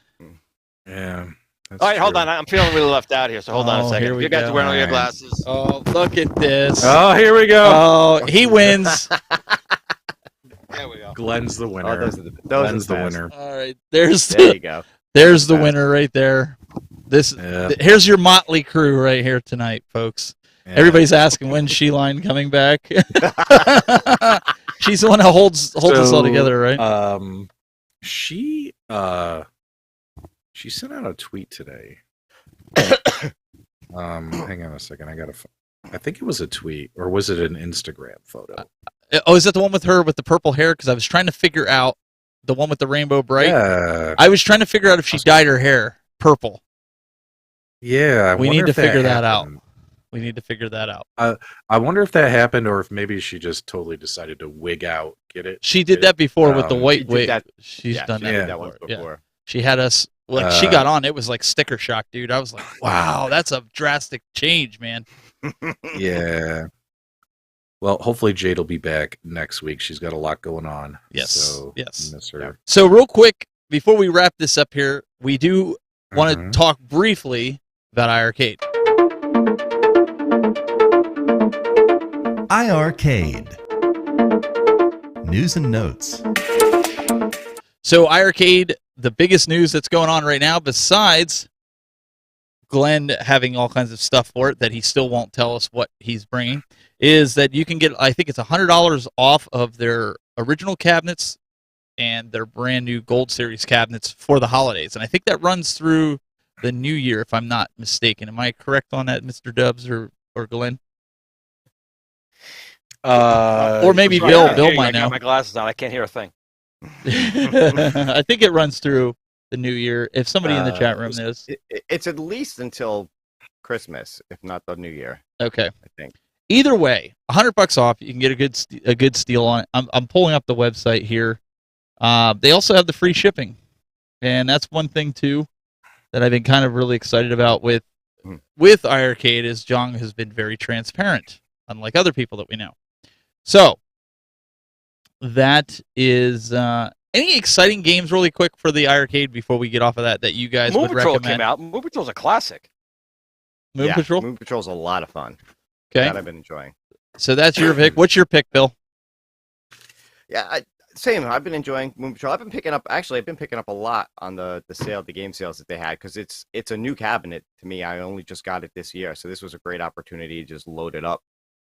Yeah. All right, hold on. I'm feeling really left out here, so hold on a Oh, second. here we You guys go. are wearing all your All right. glasses. Oh, look at this. Oh, here we go. Oh, he wins. There we go. Glenn's the winner. Oh, those are the Glenn's the best. winner. All right, there's There you the, go. there's the winner right there. Yeah. Here's your motley crew right here tonight, folks. Yeah. Everybody's asking when's Shelion coming back. She's the one that holds us all together, right? She sent out a tweet today. Hang on a second. I think it was a tweet, or was it an Instagram photo? Oh, is that the one with her with the purple hair? Because I was trying to figure out the one with the rainbow bright. Yeah. I was trying to figure out if she dyed her hair purple. Yeah. We need to figure that out. happened. We need to figure that out. I wonder if that happened, or if maybe she just totally decided to wig out. Get it? She did that before with the She white did wig. that- She's Yeah, done she that, did that before. once Yeah. before. She had us when she got on. It was like sticker shock, dude. I was like, wow, that's a drastic change, man. Yeah. Well, hopefully Jade will be back next week. She's got a lot going on. Yes, So yes. miss her. So real quick, before we wrap this up here, we do want Mhm. to talk briefly about iArcade. iArcade. News and notes. So iArcade, the biggest news that's going on right now, besides Glenn having all kinds of stuff for it that he still won't tell us what he's bringing, is that you can get, I think it's $100 off of their original cabinets and their brand new Gold Series cabinets for the holidays. And I think that runs through the new year, if I'm not mistaken. Am I correct on that, Mr. Dubs or Glenn? Or maybe Sorry, Bill. I can't Bill hear you. might I got know. my glasses on. I can't hear a thing. I think it runs through the new year. If somebody in the chat room knows. It's at least until Christmas, if not the New Year. Okay. I think. Either way, $100 off. You can get a good steal on it. I'm pulling up the website here. They also have the free shipping, and that's one thing too that I've been kind of really excited about with iArcade is Jong has been very transparent, unlike other people that we know. So that is any exciting games really quick for the iArcade before we get off of that you guys Moon would Patrol recommend. came out. Moon Patrol's a classic. Moon Patrol. Moon Patrol's a lot of fun. Okay. That I've been enjoying. So that's your pick. What's your pick, Bill? Yeah, same. I've been enjoying Moon Patrol. I've been picking up a lot on the game sales that they had because it's a new cabinet to me. I only just got it this year, so this was a great opportunity to just load it up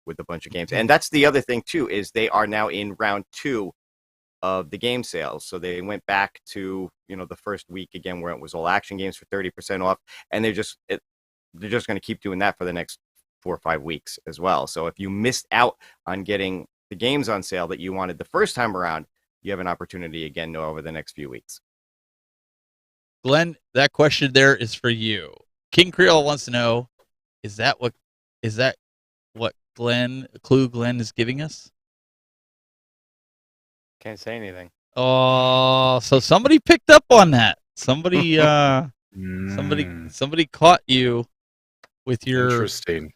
with a bunch of games. And that's the other thing too is they are now in round 2 of the game sales. So they went back to the first week again where it was all action games for 30% off, and they're just going to keep doing that for the next 4 or 5 weeks as well. So if you missed out on getting the games on sale that you wanted the first time around, you have an opportunity again over the next few weeks. Glenn, that question there is for you. King Creole wants to know, is that what clue Glenn is giving us? Can't say anything. Oh, so somebody picked up on that. Somebody caught you with your Interesting.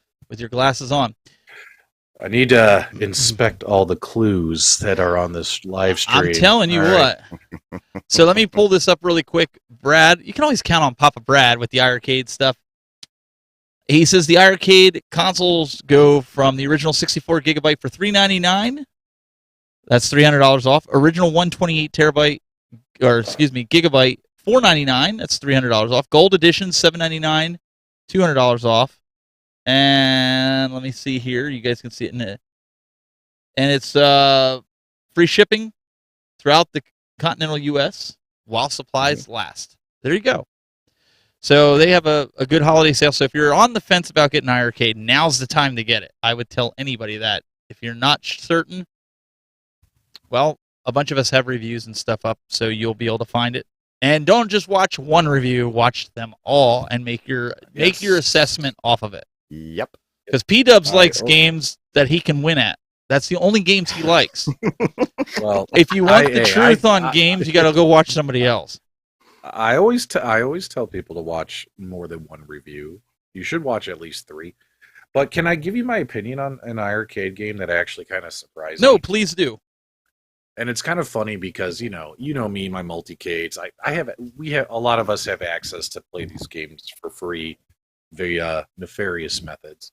glasses on. I need to inspect all the clues that are on this live stream. I'm telling you All right. what. So let me pull this up really quick. Brad, you can always count on Papa Brad with the iArcade stuff. He says the iArcade consoles go from the original 64 gigabyte for $399. That's $300 off. Original 128 terabyte, gigabyte, $499. That's $300 off. Gold edition, $799, $200 off. And let me see here. You guys can see it in it. And it's free shipping throughout the continental U.S. while supplies last. There you go. So they have a good holiday sale. So if you're on the fence about getting iArcade, now's the time to get it. I would tell anybody that. If you're not certain, well, a bunch of us have reviews and stuff up, so you'll be able to find it. And don't just watch one review, watch them all and make your assessment off of it. Yep. Because P-Dubs likes games that he can win at. That's the only games he likes. Well, if you want the truth on games, you got to go watch somebody else. I always tell people to watch more than one review. You should watch at least 3. But can I give you my opinion on an iArcade game that actually kind of surprised me? No, please do. And it's kind of funny because you know me, my multicades. A lot of us have access to play these games for free via nefarious methods.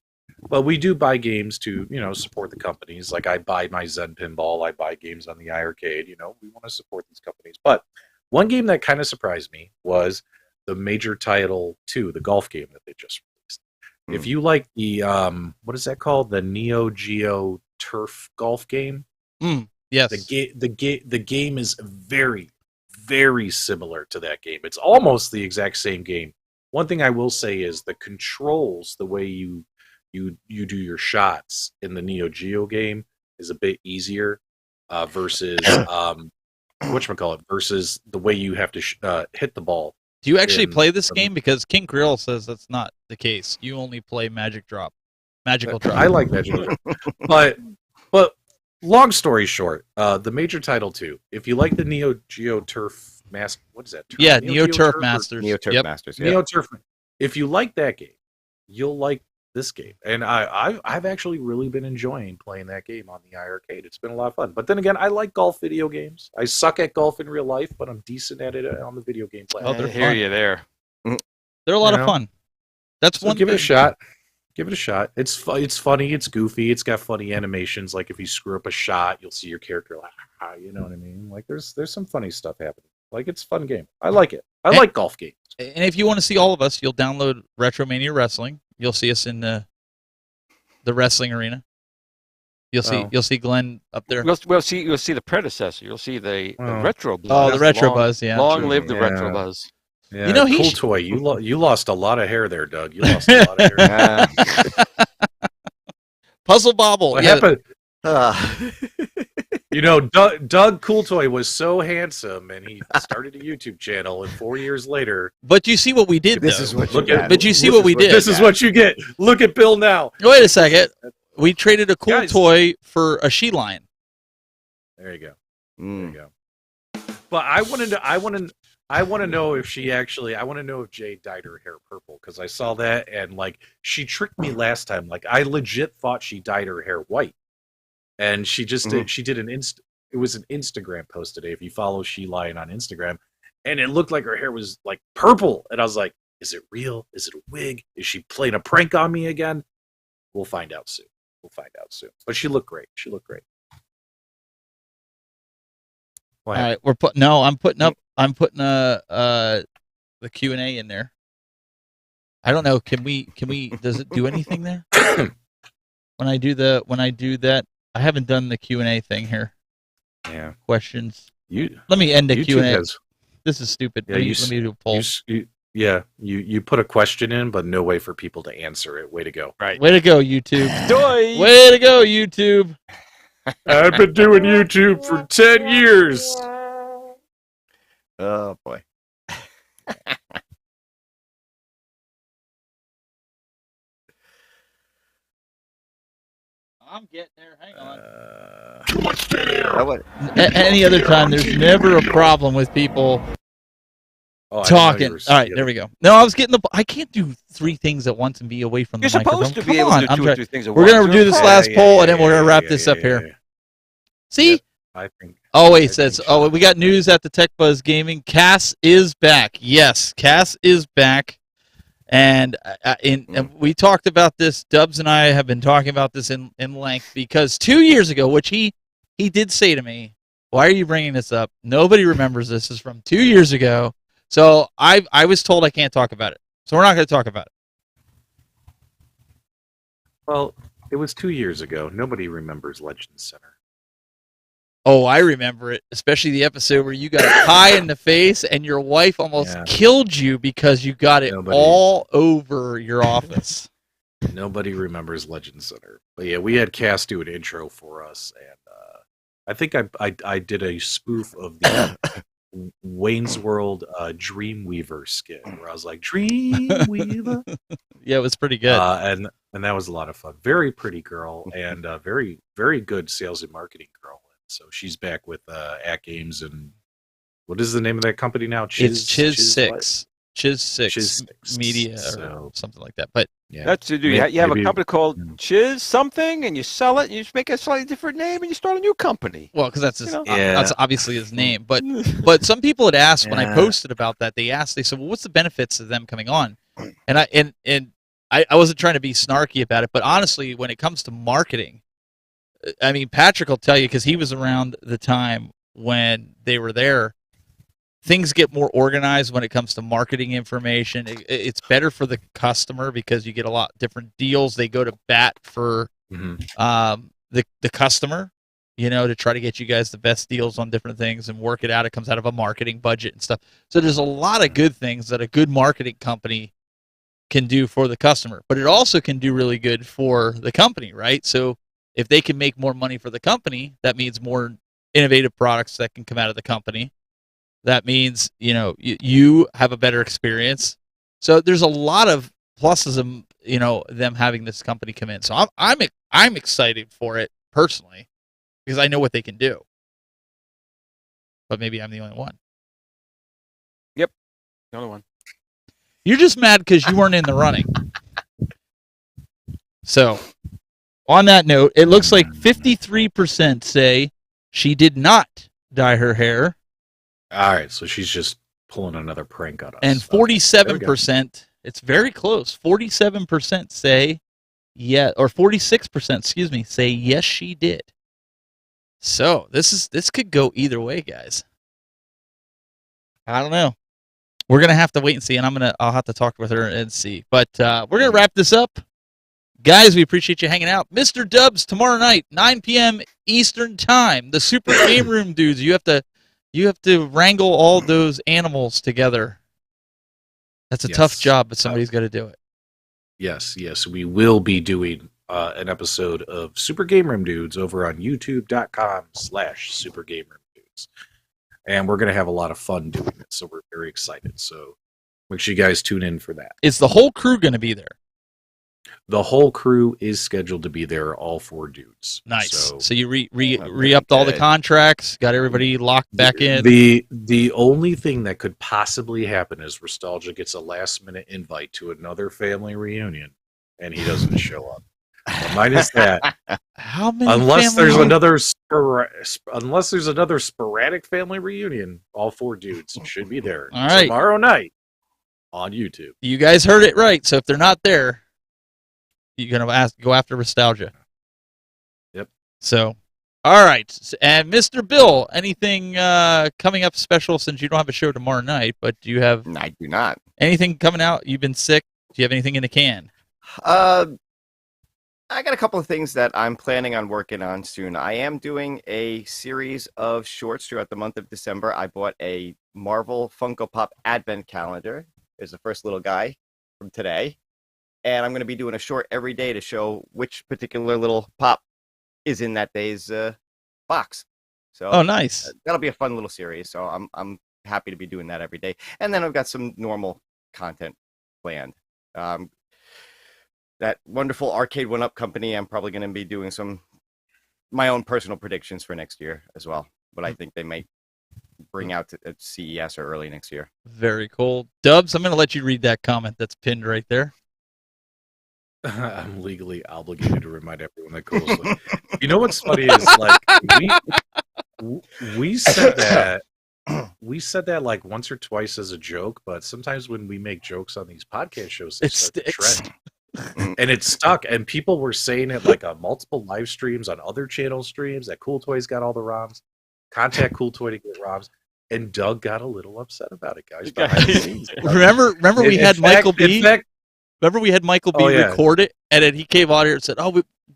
But we do buy games to support the companies. Like I buy my Zen Pinball, I buy games on the iArcade. We want to support these companies. But one game that kind of surprised me was the Major Title 2, the golf game that they just released. If you like the what is that called? The Neo Geo Turf golf game. Yes. The game is very, very similar to that game. It's almost the exact same game. One thing I will say is the controls, the way you do your shots in the Neo Geo game is a bit easier versus versus the way you have to hit the ball. Do you actually play this game? Because King Krill says that's not the case. You only play Magical Drop. I like Magical Drop. But long story short, the Major Title 2, if you like the Neo Geo Turf Master, what is that? Yeah, Neo Turf Masters. Neo Turf Masters. Yeah. Neo Turf. If you like that game, you'll like this game. And I've actually really been enjoying playing that game on the iArcade. It's been a lot of fun. But then again, I like golf video games. I suck at golf in real life, but I'm decent at it on the video game platform. I hear you there. They're a lot of fun. That's one. Give it a shot. Give it a shot. It's funny. It's goofy. It's got funny animations. Like if you screw up a shot, you'll see your character like, you know what I mean? Like there's some funny stuff happening. Like it's a fun game. I like it. I like golf games. And if you want to see all of us, you'll download Retromania Wrestling. You'll see us in the wrestling arena. You'll see Glenn up there. You'll see the predecessor. You'll see the Retro Buzz. Oh, the Retro Buzz. Yeah. Long live the Retro Buzz. Yeah, cool toy. You lost a lot of hair there, Doug. You lost a lot of hair. Puzzle Bobble. What happened? Doug Cooltoy was so handsome, and he started a YouTube channel, and 4 years later. But you see what we did. This is what you get. But you see what we did. This is what you get. Look at Bill now. Wait a second. We traded a cool toy for a she lion. There you go. There you go. But I want to know if she actually. I want to know if Jay dyed her hair purple because I saw that and like she tricked me last time. Like I legit thought she dyed her hair white, and she just did. She did It was an Instagram post today. If you follow She Lion on Instagram, and it looked like her hair was like purple, and I was like, "Is it real? Is it a wig? Is she playing a prank on me again?" We'll find out soon. But she looked great. All right, I'm putting the Q&A in there. I don't know. Can we does it do anything there? when I do that, I haven't done the Q&A thing here. Yeah. Questions. Let me end the Q&A. This is stupid. Yeah, let me do a poll. You put a question in, but no way for people to answer it. Way to go. Right. Way to go, YouTube. Way to go, YouTube. I've been doing YouTube for 10 years. Oh, boy. I'm getting there. Hang on. Too much dead air. Any other time, there's never a problem with people Oh, I didn't know you talking. were- All right, there we go. No, I was getting the. I can't do 3 things at once and be away from the You're microphone. supposed to Come be able on, to do I'm 2 or trying. 3 things at We're once. gonna do this You're last okay. poll, and then we're gonna wrap this up here. Yeah. See? Yep, I think. Oh wait, I it says. think Oh, so. we got news at the Tech Buzz Gaming. Cass is back. Yes, Cass is back, and and we talked about this. Dubs and I have been talking about this in length because 2 years ago, which he did say to me, "Why are you bringing this up? Nobody remembers this. This is from 2 years ago." So I was told I can't talk about it, so we're not going to talk about it. Well, it was 2 years ago. Nobody remembers Legends Center. Oh, I remember it, especially the episode where you got high in the face and your wife almost Yeah. killed you because you got it Nobody- all over your office. Nobody remembers Legends Center. But yeah, we had Cass do an intro for us, and I think I did a spoof of the Wayne's World Dreamweaver skit where I was like, Dreamweaver. Yeah, it was pretty good. And that was a lot of fun. Very pretty girl and very, very good sales and marketing girl. So she's back with AtGames, and what is the name of that company now? It's Chiz what? 6. Chiz 6 Chiz 6. Media or So- something like that. But Yeah. That's to do. You have a Maybe- company called Chiz something, and you sell it, and you just make a slightly different name, and you start a new company. well, because that's his, You know? Yeah. that's obviously his name. But some people had asked when I Yeah. posted about that. They said, "Well, what's the benefits of them coming on?" And I wasn't trying to be snarky about it, but honestly, when it comes to marketing, I mean, Patrick will tell you because he was around the time when they were there. Things get more organized when it comes to marketing information. It's better for the customer because you get a lot different deals. They go to bat for Mhm. the customer, to try to get you guys the best deals on different things and work it out. It comes out of a marketing budget and stuff. So there's a lot of good things that a good marketing company can do for the customer, but it also can do really good for the company, right? So if they can make more money for the company, that means more innovative products that can come out of the company. That means, you have a better experience. So there's a lot of pluses of, them having this company come in. So I'm excited for it personally because I know what they can do. But maybe I'm the only one. The only one. You're just mad because you weren't in the running. So, on that note, it looks like 53% say she did not dye her hair, All right, so she's just pulling another prank on us. and Okay, there we go. 47%, it's very close, 47% say yeah, or 46%, excuse me, say yes, she did. So, this could go either way, guys. I don't know. We're gonna have to wait and see, and I'll have to talk with her and see. But we're gonna wrap this up, guys. We appreciate you hanging out, Mr. Dubs. Tomorrow night, 9 p.m. Eastern Time. The Super Game Room dudes. You have to wrangle all those animals together. That's a tough Yes. job, but somebody's got to do it. Yes, we will be doing an episode of Super Game Room Dudes over on youtube.com/Super Game Room Dudes. And we're going to have a lot of fun doing it, so we're very excited. So make sure you guys tune in for that. Is the whole crew going to be there? The whole crew is scheduled to be there, all 4 dudes. Nice. So So you re-upped all the good. contracts, got everybody locked back in. the only thing that could possibly happen is Nostalgia gets a last-minute invite to another family reunion, and he doesn't show up. But minus that, How many? unless family- there's another sporadic family reunion, all 4 dudes should be there All right. tomorrow night on YouTube. You guys heard it right. So if they're not there, you're gonna go after Nostalgia. Yep. So, all right. And Mr. Bill, anything coming up special since you don't have a show tomorrow night? But do you have I do not. anything coming out? You've been sick. Do you have anything in the can? I got a couple of things that I'm planning on working on soon. I am doing a series of shorts throughout the month of December. I bought a Marvel Funko Pop Advent Calendar. There's the first little guy from today. And I'm going to be doing a short every day to show which particular little pop is in that day's box. So Oh, nice. that'll be a fun little series. So I'm happy to be doing that every day. And then I've got some normal content planned. that wonderful Arcade 1-Up company, I'm probably going to be doing my own personal predictions for next year as well. What I think they might bring out at CES or early next year. Very cool. Dubs, I'm going to let you read that comment that's pinned right there. I'm legally obligated to remind everyone that Cole's. You know what's funny is like we said that like once or twice as a joke, but sometimes when we make jokes on these podcast shows, It sticks. And it stuck. And people were saying it like on multiple live streams on other channel streams. That Cool Toys got all the ROMs. Contact Cool Toy to get ROMs. And Doug got a little upset about it, guys. Behind the scenes. Remember we had Michael B. Remember we had Michael B. Yeah. record it, and then he came out here and said,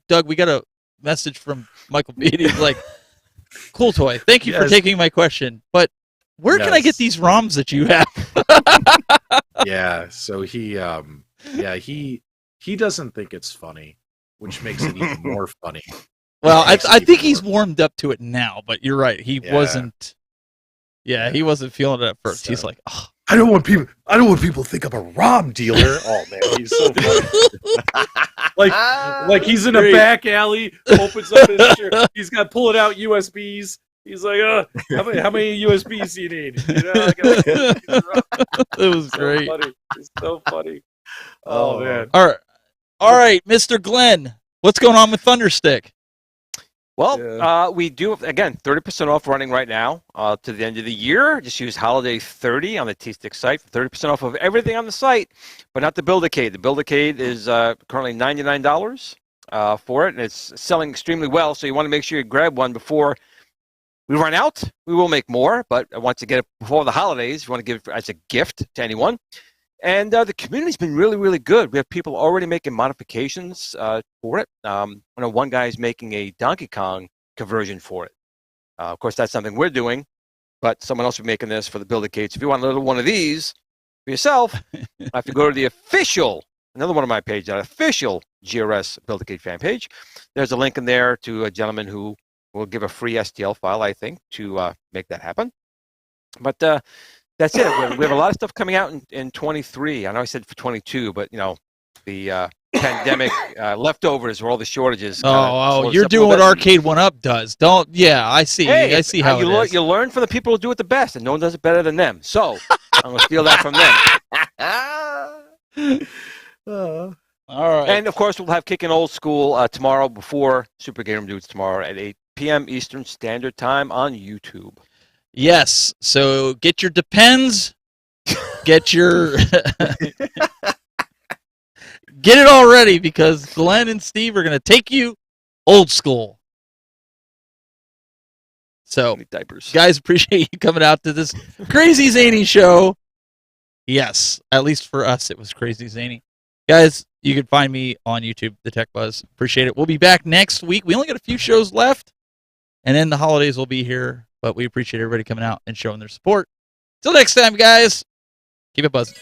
Doug, we got a message from Michael B. And he's like, Cool Toy, thank you for taking my question, but where can I get these ROMs that you have? Yeah, so he doesn't think it's funny, which makes it even more funny. Well, I think he's warmed up to it now, but you're right. He wasn't. Yeah, he wasn't feeling it at first. He's like, oh. I don't want people to think I'm a ROM dealer. Oh man, he's so funny. like he's in a back alley, opens up his shirt. He's got pulling out USBs. He's like, how many USBs do you need? You know, It was great. Funny. It's so funny. Oh man. All right, Mr. Glenn, what's going on with Thunderstick? Well, we do, again, 30% off running right now to the end of the year. Just use Holiday 30 on the T-Stick site for 30% off of everything on the site, but not the Build-A-Cade. The Build-A-Cade is currently $99 for it, and it's selling extremely well, so you want to make sure you grab one before we run out. We will make more, but I want to get it before the holidays. You want to give it as a gift to anyone. And the community's been really, really good. We have people already making modifications for it. I know one guy is making a Donkey Kong conversion for it. Of course, that's something we're doing, but someone else will be making this for the Build-A-Cade. So if you want a little one of these for yourself, I have to go to the official, another one of my pages, the official GRS Build-A-Cade fan page. There's a link in there to a gentleman who will give a free STL file, I think, to make that happen. But that's it. We have a lot of stuff coming out in 23. I know I said for 22, but, you know, the pandemic leftovers or all the shortages. You're doing what Arcade 1-Up does. I see. Hey, I see how it is. You learn from the people who do it the best, and no one does it better than them. So I'm going to steal that from them. All right. And, of course, we'll have Kickin' Old School tomorrow before Super Gamer Dudes tomorrow at 8 p.m. Eastern Standard Time on YouTube. Yes. So get your Depends. Get your... Get it all ready because Glenn and Steve are going to take you old school. So, guys, appreciate you coming out to this Crazy Zany show. Yes, at least for us, it was Crazy Zany. Guys, you can find me on YouTube, The Tech Buzz. Appreciate it. We'll be back next week. We only got a few shows left, and then the holidays will be here, but we appreciate everybody coming out and showing their support. Till next time, guys, keep it buzzing.